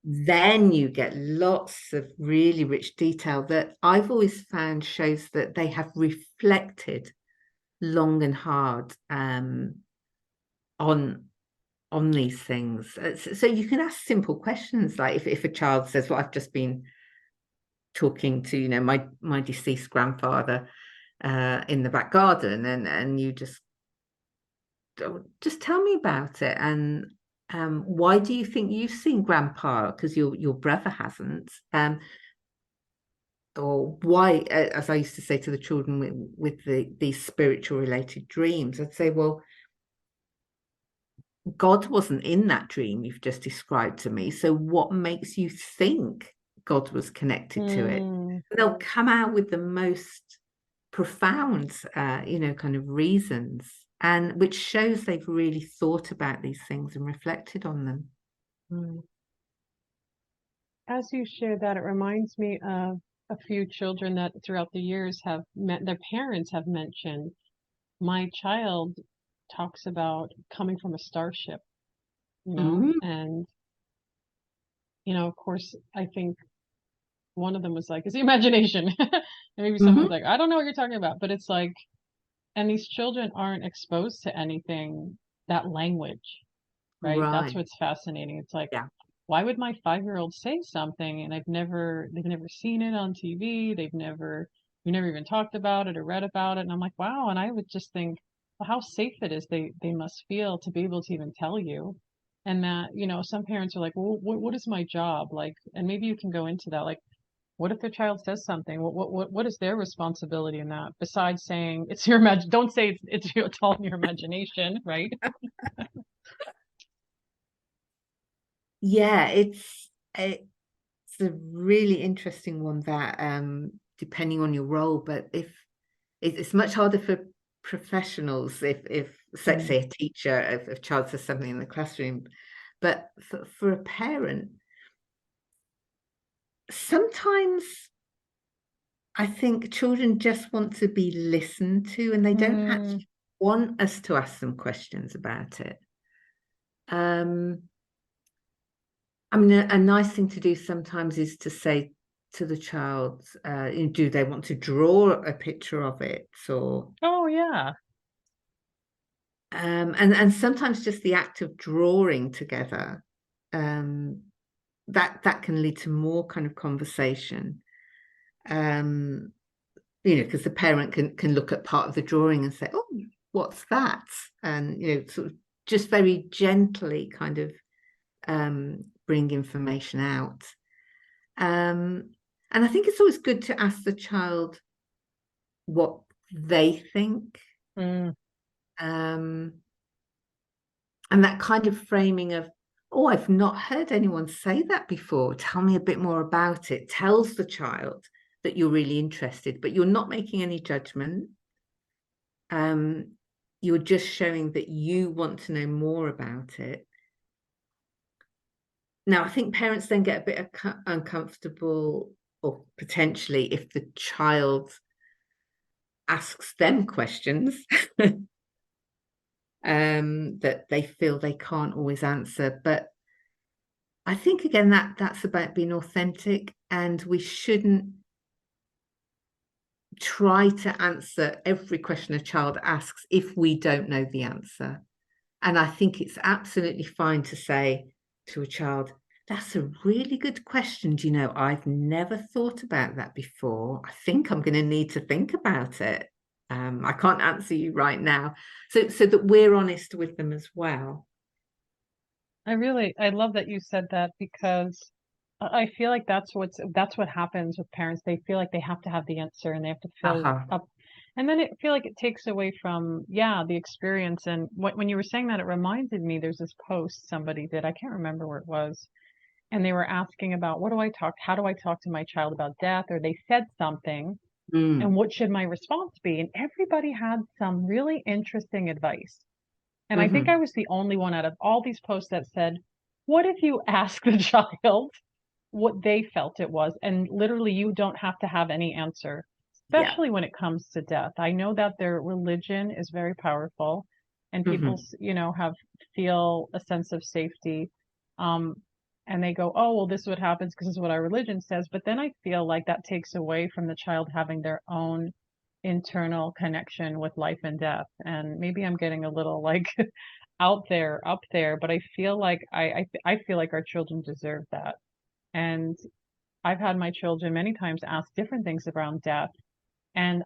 then you get lots of really rich detail that I've always found shows that they have reflected long and hard, on these things. So you can ask simple questions like, if a child says, well, I've just been talking to my deceased grandfather in the back garden, and you just just tell me about it. And why do you think you've seen grandpa? Because your brother hasn't. Or why, as I used to say to the children with these spiritual related dreams, I'd say, well, God wasn't in that dream you've just described to me. So what makes you think God was connected to it? Mm, And they'll come out with the most profound, kind of reasons, and which shows they've really thought about these things and reflected on them. mm. As you share that, it reminds me of a few children that throughout the years have met, their parents have mentioned, my child talks about coming from a starship, Mm, and, of course, I think one of them was like, it's the imagination. And maybe someone's mhm. like, I don't know what you're talking about, but it's like, and these children aren't exposed to anything, that language, right? That's Right. what's fascinating. It's like, Yeah. why would my 5-year-old say something and they've never seen it on TV. We never even talked about it or read about it. And I'm like, wow. And I would just think, well, how safe it is they must feel to be able to even tell you. And that, some parents are like, well, what is my job? Like, and maybe you can go into that. Like, what if their child says something? What is their responsibility in that? Besides saying it's your don't say it's all in your imagination, right? Yeah, it's a really interesting one that depending on your role, but if it's much harder for professionals if Mm, say a teacher, if a child says something in the classroom, but for a parent, sometimes I think children just want to be listened to and they don't mm, actually want us to ask them questions about it. Um, I mean, a nice thing to do sometimes is to say to the child, do they want to draw a picture of it? Or oh yeah. and sometimes just the act of drawing together, um, that can lead to more kind of conversation. Um, because the parent can look at part of the drawing and say, "Oh, what's that?" And sort of just very gently kind of bring information out. Um, and I think it's always good to ask the child what they think. Mm, Um, and that kind of framing of, oh, I've not heard anyone say that before. Tell me a bit more about it. Tells the child that you're really interested, but you're not making any judgment. Um, you're just showing that you want to know more about it. Now, I think parents then get a bit uncomfortable, or potentially if the child asks them questions that they feel they can't always answer. But I think again that's about being authentic, and we shouldn't try to answer every question a child asks if we don't know the answer. And I think it's absolutely fine to say to a child, that's a really good question. Do you know, I've never thought about that before. I think I'm going to need to think about it. I can't answer you right now. So that we're honest with them as well. I love that you said that because I feel like that's what happens with parents. They feel like they have to have the answer and they have to fill Uh-huh. up, and then it feel like it takes away from, yeah, the experience. And when you were saying that, it reminded me there's this post somebody did. I can't remember where it was, and they were asking about how do I talk to my child about death, or they said something, and Mm. what should my response be? And everybody had some really interesting advice. And I think I Hmm. was the only one out of all these posts that said, what if you ask the child what they felt it was? And literally, you don't have to have any answer, Yeah. especially when it comes to death. I know that their religion is very powerful and people, Hmm. have feel a sense of safety. Um, and they go, oh, well, this is what happens because this is what our religion says. But then I feel like that takes away from the child having their own internal connection with life and death. And maybe I'm getting a little like out there, up there, but I feel like I feel like our children deserve that. And I've had my children many times ask different things around death. And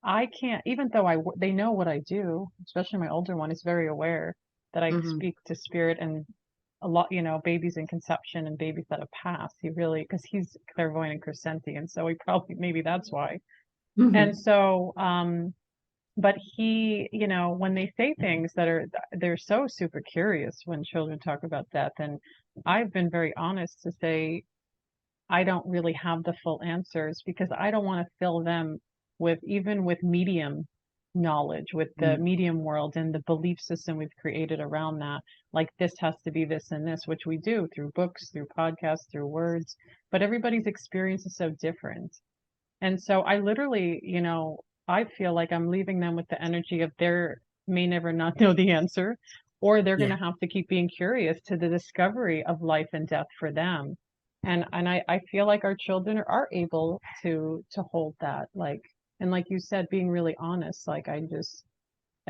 I can't, even though they know what I do, especially my older one is very aware that I Hmm. speak to spirit and a lot, babies in conception and babies that have passed. He really, because he's clairvoyant and clairsentient, so he probably, maybe that's why. And Hmm. so, but he, when they say things they're so super curious when children talk about death. And I've been very honest to say, I don't really have the full answers because I don't want to fill them with, even with medium knowledge, with the medium world and the belief system we've created around that. Like this has to be this and this, which we do through books, through podcasts, through words, but everybody's experience is so different. And so I literally, I feel like I'm leaving them with the energy of their may never not know the answer, or they're going Yeah. to have to keep being curious to the discovery of life and death for them. And I feel like our children are able to hold that, like, and like you said, being really honest, like I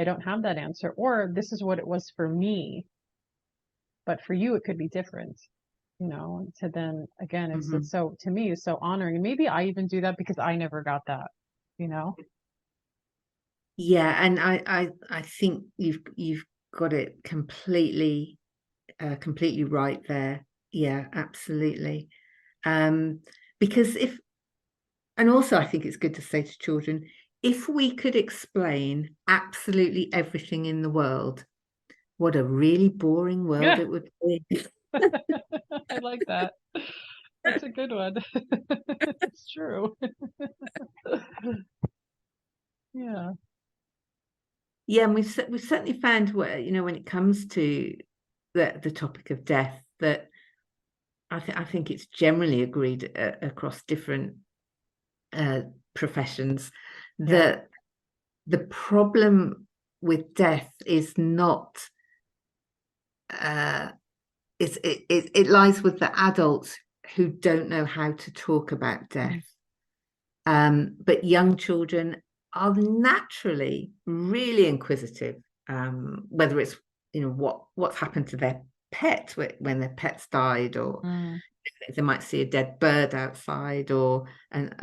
don't have that answer, or this is what it was for me, but for you it could be different. To then again, Hmm. it's so, to me, it's so honoring. And maybe I even do that because I never got that, you know? Yeah, and I think you've got it completely right there. Yeah, absolutely. Um, because if and also I think it's good to say to children, if we could explain absolutely everything in the world, what a really boring world Yeah, it would be. I like that. That's a good one. It's true. Yeah. Yeah, and we've certainly found where, when it comes to the topic of death, that I think it's generally agreed across different uh, professions Yeah. that the problem with death is not uh, it lies with the adults who don't know how to talk about death. But young children are naturally really inquisitive, whether it's what's happened to their pet when their pet's died, or Mm, they might see a dead bird outside, or and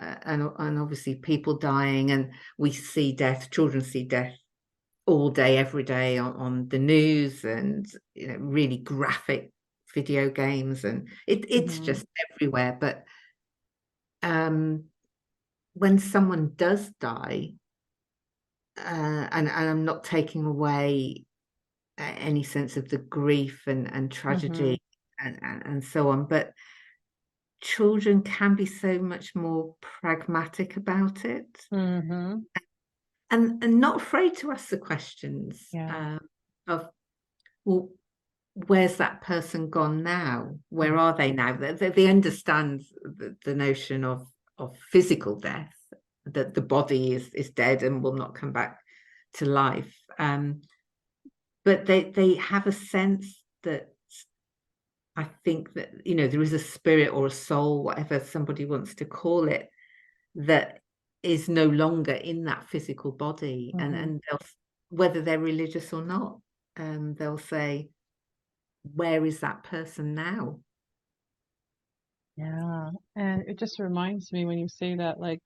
obviously people dying, and we see death. Children see death all day, every day on the news, and really graphic video games, and it's hmm. just everywhere. But um, when someone does die, and I'm not taking away any sense of the grief and Hmm. tragedy and so on, but children can be so much more pragmatic about it, Hmm. and not afraid to ask the questions Yeah. of, well, where's that person gone now? Where Mhm. are they now? They understand the notion of physical death, that the body is dead and will not come back to life. But they have a sense that, I think, that there is a spirit or a soul, whatever somebody wants to call it, that is no longer in that physical body, Hmm. and whether they're religious or not, they'll say, where is that person now? Yeah. And it just reminds me when you say that, like,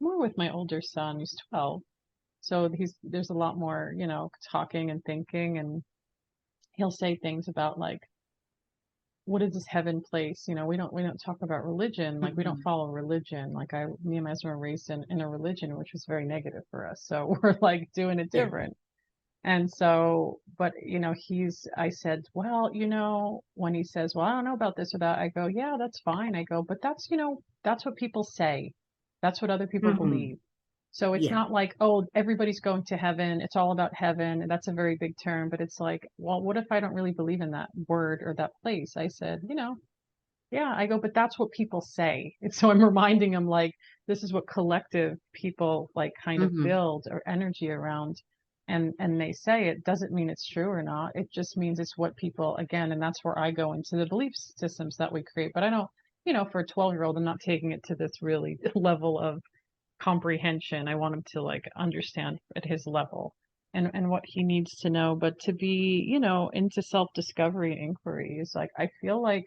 more with my older son, he's 12. So there's a lot more, talking and thinking, and he'll say things about like, what is this heaven place? We don't talk about religion. Like we don't Mhm. follow religion. Like me and my husband were raised in a religion, which was very negative for us. So we're like doing it Yeah. different. And so, but I said, well, when he says, well, I don't know about this or that, I go, yeah, that's fine. I go, but that's what people say. That's what other people Mhm. believe. So it's Yeah. not like, oh, everybody's going to heaven. It's all about heaven. And that's a very big term, but it's like, well, what if I don't really believe in that word or that place? I said, yeah, I go, but that's what people say. And so I'm reminding him like this is what collective people like kind of Mhm. build or energy around, and they say it doesn't mean it's true or not. It just means it's what people, again, and that's where I go into the belief systems that we create. But I don't, for a 12-year-old, I'm not taking it to this really level of comprehension. I want him to like understand at his level and what he needs to know, but to be, into self-discovery and inquiry is like I feel like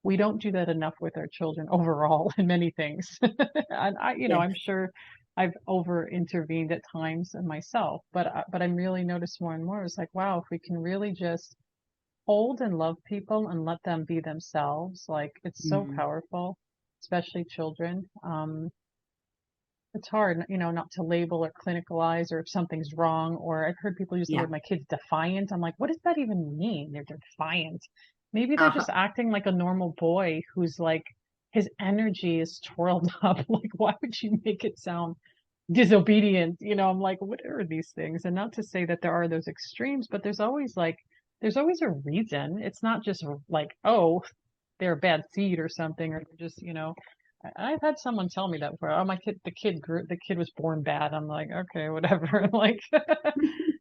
we don't do that enough with our children overall in many things. And Yeah. I'm sure I've over intervened at times in myself, but I'm really noticed more and more. It's like, wow, if we can really just hold and love people and let them be themselves, like it's so Mm. powerful, especially children. It's hard, not to label or clinicalize or if something's wrong. Or I've heard people use the Yeah. word, my kid's defiant. I'm like, what does that even mean? They're defiant. Maybe they're Uh-huh. just acting like a normal boy who's like, his energy is twirled up. Like, why would you make it sound disobedient? I'm like, what are these things? And not to say that there are those extremes, but there's always a reason. It's not just like, oh, they're a bad seed or something, or they're just, I've had someone tell me that before. Oh, the kid was born bad. I'm like, okay, whatever. Like,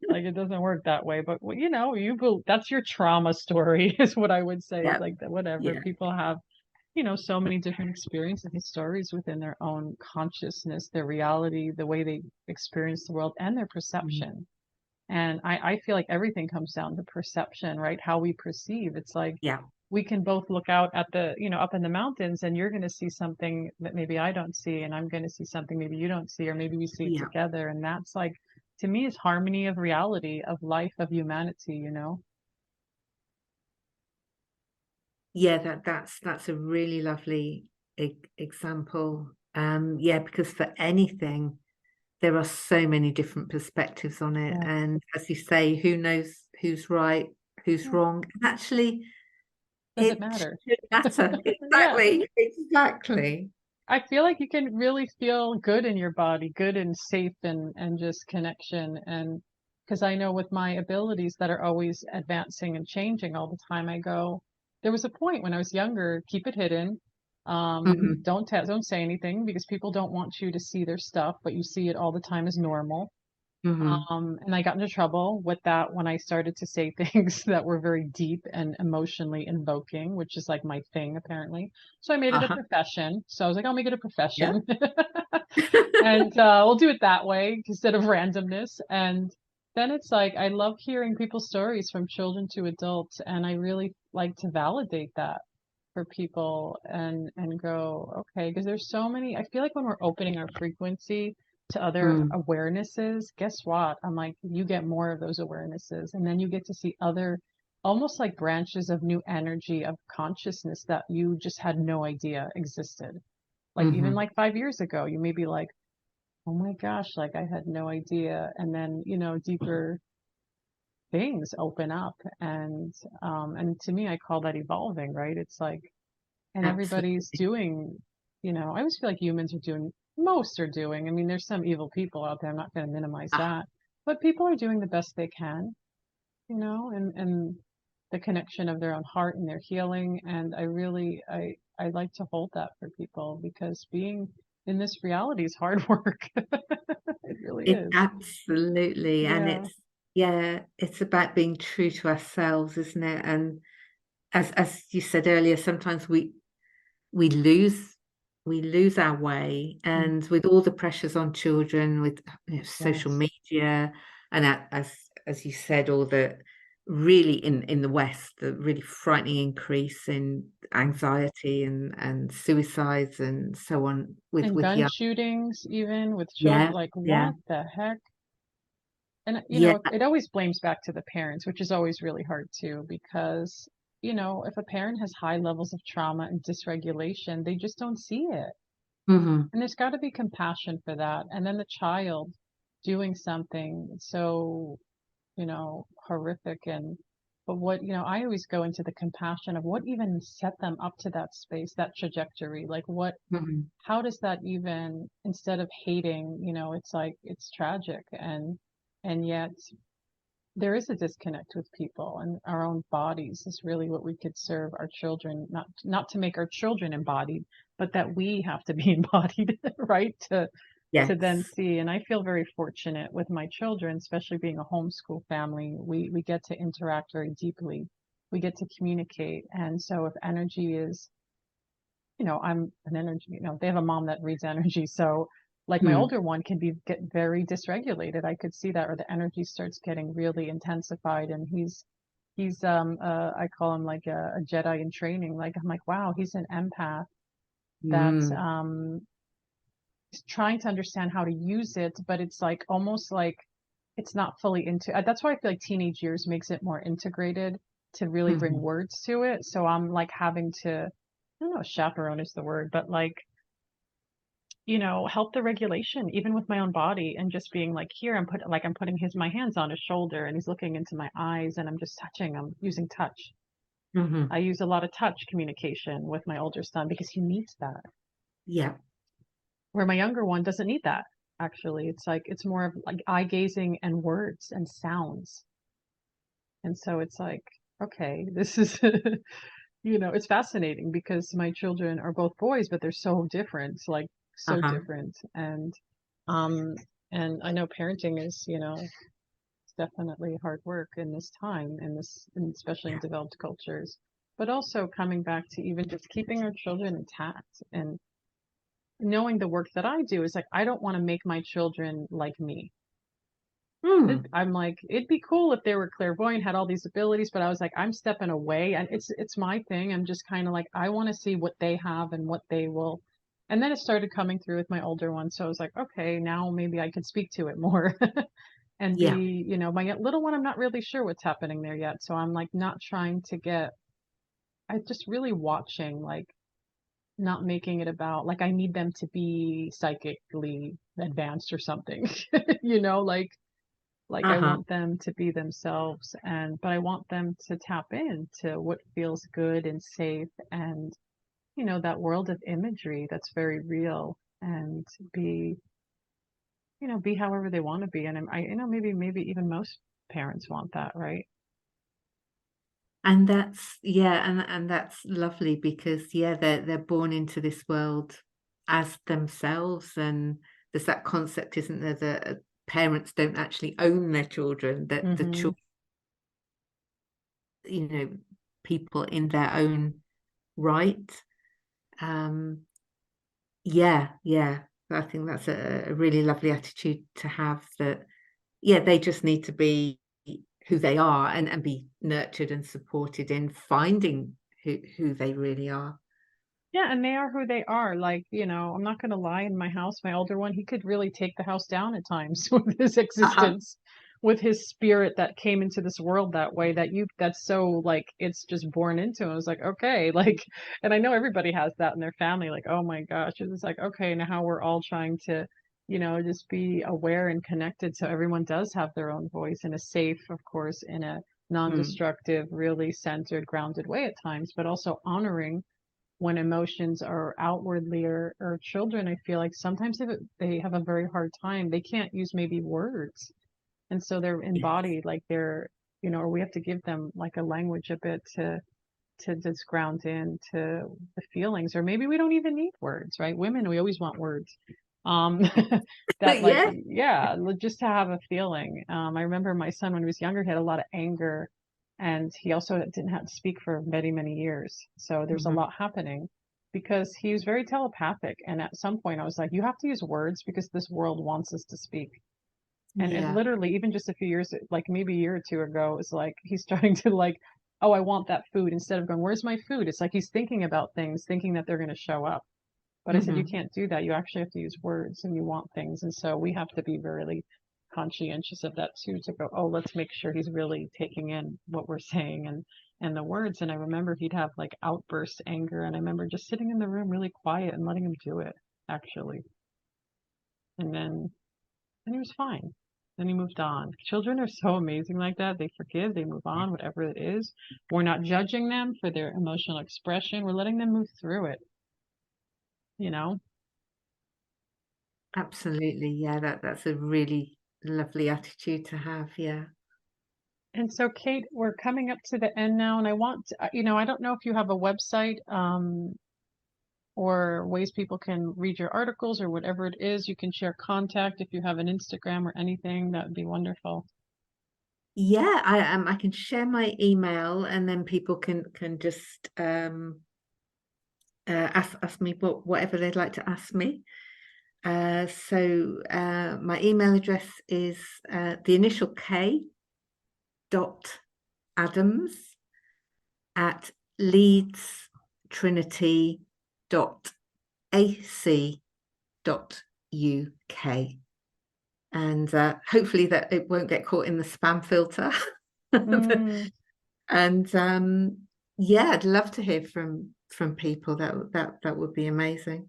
like it doesn't work that way. But that's your trauma story, is what I would say. It's Yeah. like that, whatever. Yeah. People have, so many different experiences and stories within their own consciousness, their reality, the way they experience the world, and their Mm. perception. And I feel like everything comes down to perception, right? How we perceive. It's like Yeah. we can both look out at up in the mountains, and you're going to see something that maybe I don't see, and I'm going to see something maybe you don't see, or maybe we see it Yeah. together. And that's like, to me, is harmony of reality, of life, of humanity. Yeah, that's a really lovely example. Yeah, because for anything, there are so many different perspectives on it. Yeah. And as you say, who knows who's right, who's Yeah. wrong? And actually, Does it it matter? should matter. Yeah. Exactly. Exactly. I feel like you can really feel good in your body, good and safe, and just connection. And because I know with my abilities that are always advancing and changing all the time, there was a point when I was younger, keep it hidden. Hmm. Don't say anything because people don't want you to see their stuff, but you see it all the time as normal. Hmm. And I got into trouble with that when I started to say things that were very deep and emotionally invoking, which is like my thing apparently. So I made it a Uh-huh. profession. So I was like, I'll make it a Yeah. profession. And we'll do it that way instead of randomness. And then it's like I love hearing people's stories from children to adults, and I really like to validate that for people and go, okay, because there's so many. I feel like when we're opening our frequency to other Mm. awarenesses, guess what? I'm like, you get more of those awarenesses, and then you get to see other, almost like branches of new energy of consciousness that you just had no idea existed. Like even Hmm. like 5 years ago, you may be like, oh my gosh, like I had no idea. And then, deeper things open up. And to me, I call that evolving, right? It's like, and everybody's Absolutely. doing, I always feel like humans are doing, most are doing. I mean, there's some evil people out there. I'm not going to minimize Ah, that, but people are doing the best they can, and the connection of their own heart and their healing. And I like to hold that for people because being in this reality is hard work. It really it is. absolutely, and Yeah. it's yeah, it's about being true to ourselves, isn't it? And as you said earlier, sometimes we lose we lose our way, Mm. and with all the pressures on children, with social Yes. media, and as you said, all the really in the West, the really frightening increase in anxiety and suicides and so on And with gun young. shootings, even with children, Yeah, like yeah, what the heck? And, yeah. it always blames back to the parents, which is always really hard too, because, if a parent has high levels of trauma and dysregulation, they just don't see it. Hmm. And there's got to be compassion for that. And then the child doing something so, horrific. But I always go into the compassion of what even set them up to that space, that trajectory. Like Hmm. how does that even, instead of hating, it's like, it's tragic. And yet there is a disconnect with people, and our own bodies is really what we could serve our children, not to make our children embodied, but that we have to be embodied, right? To then Yes. see. And I feel very fortunate with my children, especially being a homeschool family. We get to interact very deeply. We get to communicate. And so if energy is, I'm an energy, they have a mom that reads energy. So like my Mm. older one can get very dysregulated. I could see that, or the energy starts getting really intensified. And I call him like a Jedi in training. Like I'm like, wow, he's an empath that Mm. trying to understand how to use it, but it's like almost like it's not fully into. That's why I feel like teenage years makes it more integrated to really bring Mhm. words to it. So I'm like having to, I don't know, chaperone is the word, but like, help the regulation even with my own body, and just being like, here I'm putting my hands on his shoulder and he's looking into my eyes and I'm just touching. I'm using touch. Mhm. I use a lot of touch communication with my older son because he needs that. Yeah. Where my younger one doesn't need that. Actually, it's like it's more of like eye gazing and words and sounds. And so it's like, okay, this is it's fascinating because my children are both boys, but they're so different, like so Uh-huh. different. Um and I know parenting is, it's definitely hard work in this time, and especially in Yeah. developed cultures. But also coming back to even just keeping our children intact and knowing the work that I do is like I don't want to make my children like me. Mm. I'm like, it'd be cool if they were clairvoyant, had all these abilities, but I was like, I'm stepping away, and it's my thing. I'm just kind of like, I want to see what they have and what they will. And then it started coming through with my older one, so I was like, okay, now maybe I could speak to it more and Yeah. be, my little one, I'm not really sure what's happening there yet, so I'm like not trying to get. I just really watching, like not making it about like I need them to be psychically advanced or something, like I Uh-huh. want them to be themselves, but I want them to tap into what feels good and safe, and that world of imagery that's very real, and be be however they want to be. And maybe even most parents want that, right? And that's, yeah, and that's lovely because, yeah, they're born into this world as themselves, and there's that concept, isn't there, that parents don't actually own their children, that the Mm-hmm. children, people in their own right. Um, yeah, yeah. I think that's a really lovely attitude to have, that, yeah, they just need to be who they are, and be nurtured and supported in finding who they really are. Yeah, and they are who they are. Like, I'm not going to lie, in my house, my older one, he could really take the house down at times with his Uh-huh. existence, with his spirit that came into this world that way, that's so like, it's just born into him. I was like, okay, like, and I know everybody has that in their family. Like, oh my gosh, it's like, okay, now how we're all trying to, just be aware and connected. So everyone does have their own voice in a safe, of course, in a Mm. non-destructive, really centered, grounded way at times, but also honoring when emotions are outwardly, or children, I feel like sometimes they have a very hard time. They can't use maybe words. And so they're Yes. embodied, like they're, or we have to give them like a language a bit to just ground into the feelings, or maybe we don't even need words, right? Women, we always want words. Um, that like, Yeah. yeah, just to have a feeling. I remember my son when he was younger, he had a lot of anger, and he also didn't have to speak for many, many years. So there's a Mhm. lot happening because he was very telepathic. And at some point I was like, you have to use words because this world wants us to speak. And Yeah. literally, even just a few years, like maybe a year or two ago, it's like he's starting to like, oh, I want that food. Instead of going, where's my food? It's like he's thinking about things, thinking that they're going to show up. But I said, you Mhm. can't do that. You actually have to use words, and you want things. And so we have to be really conscientious of that too, to go, oh, let's make sure he's really taking in what we're saying, and the words. And I remember he'd have like outburst anger. And I remember just sitting in the room really quiet and letting him do it, actually. And then he was fine. Then he moved on. Children are so amazing like that. They forgive, they move on, whatever it is. We're not judging them for their emotional expression. We're letting them move through it, you know? Absolutely. Yeah, that's a really lovely attitude to have. Yeah. And so, Kate, we're coming up to the end now, and I want to, I don't know if you have a website, or ways people can read your articles or whatever it is. You can share contact if you have an Instagram or anything. That would be wonderful. Yeah, I can share my email, and then people can just ask me whatever they'd like to ask me. So my email address is the initial K dot Adams at Leeds Trinity dot AC dot And hopefully that it won't get caught in the spam filter. Mm. And yeah, I'd love to hear from people. That would be amazing.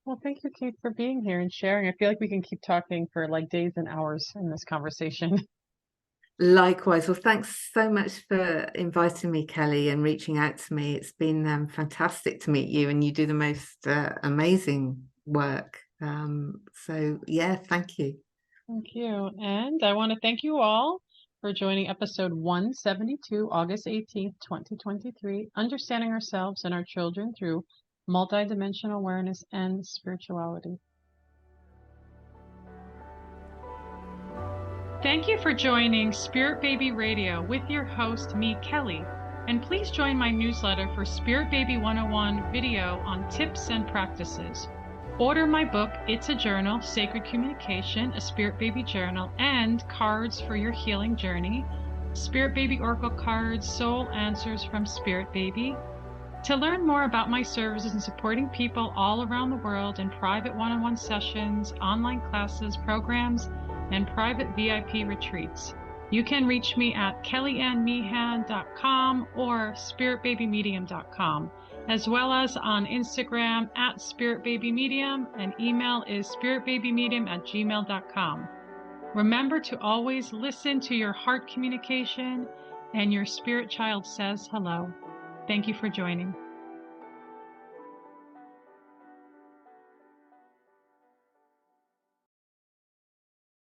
Well, thank you, Kate, for being here and sharing. I feel like we can keep talking for like days and hours in this conversation. Likewise. Well, thanks so much for inviting me, Kelly, and reaching out to me. It's been fantastic to meet you, and you do the most amazing work. So yeah, thank you. Thank you. And I want to thank you all for joining episode 172, August 18th, 2023, Understanding Ourselves and Our Children Through Multidimensional Awareness and Spirituality. Thank you for joining Spirit Baby Radio with your host, me, Kelly. And please join my newsletter for Spirit Baby 101 video on tips and practices. Order my book, It's a Journal, Sacred Communication, a Spirit Baby Journal, and Cards for Your Healing Journey, Spirit Baby Oracle Cards, Soul Answers from Spirit Baby. To learn more about my services and supporting people all around the world in private one-on-one sessions, online classes, programs, and private VIP retreats, you can reach me at kellyannmeehan.com or spiritbabymedium.com, as well as on Instagram at spiritbabymedium, and email is spiritbabymedium@gmail.com. Remember to always listen to your heart communication, and your spirit child says hello. Thank you for joining.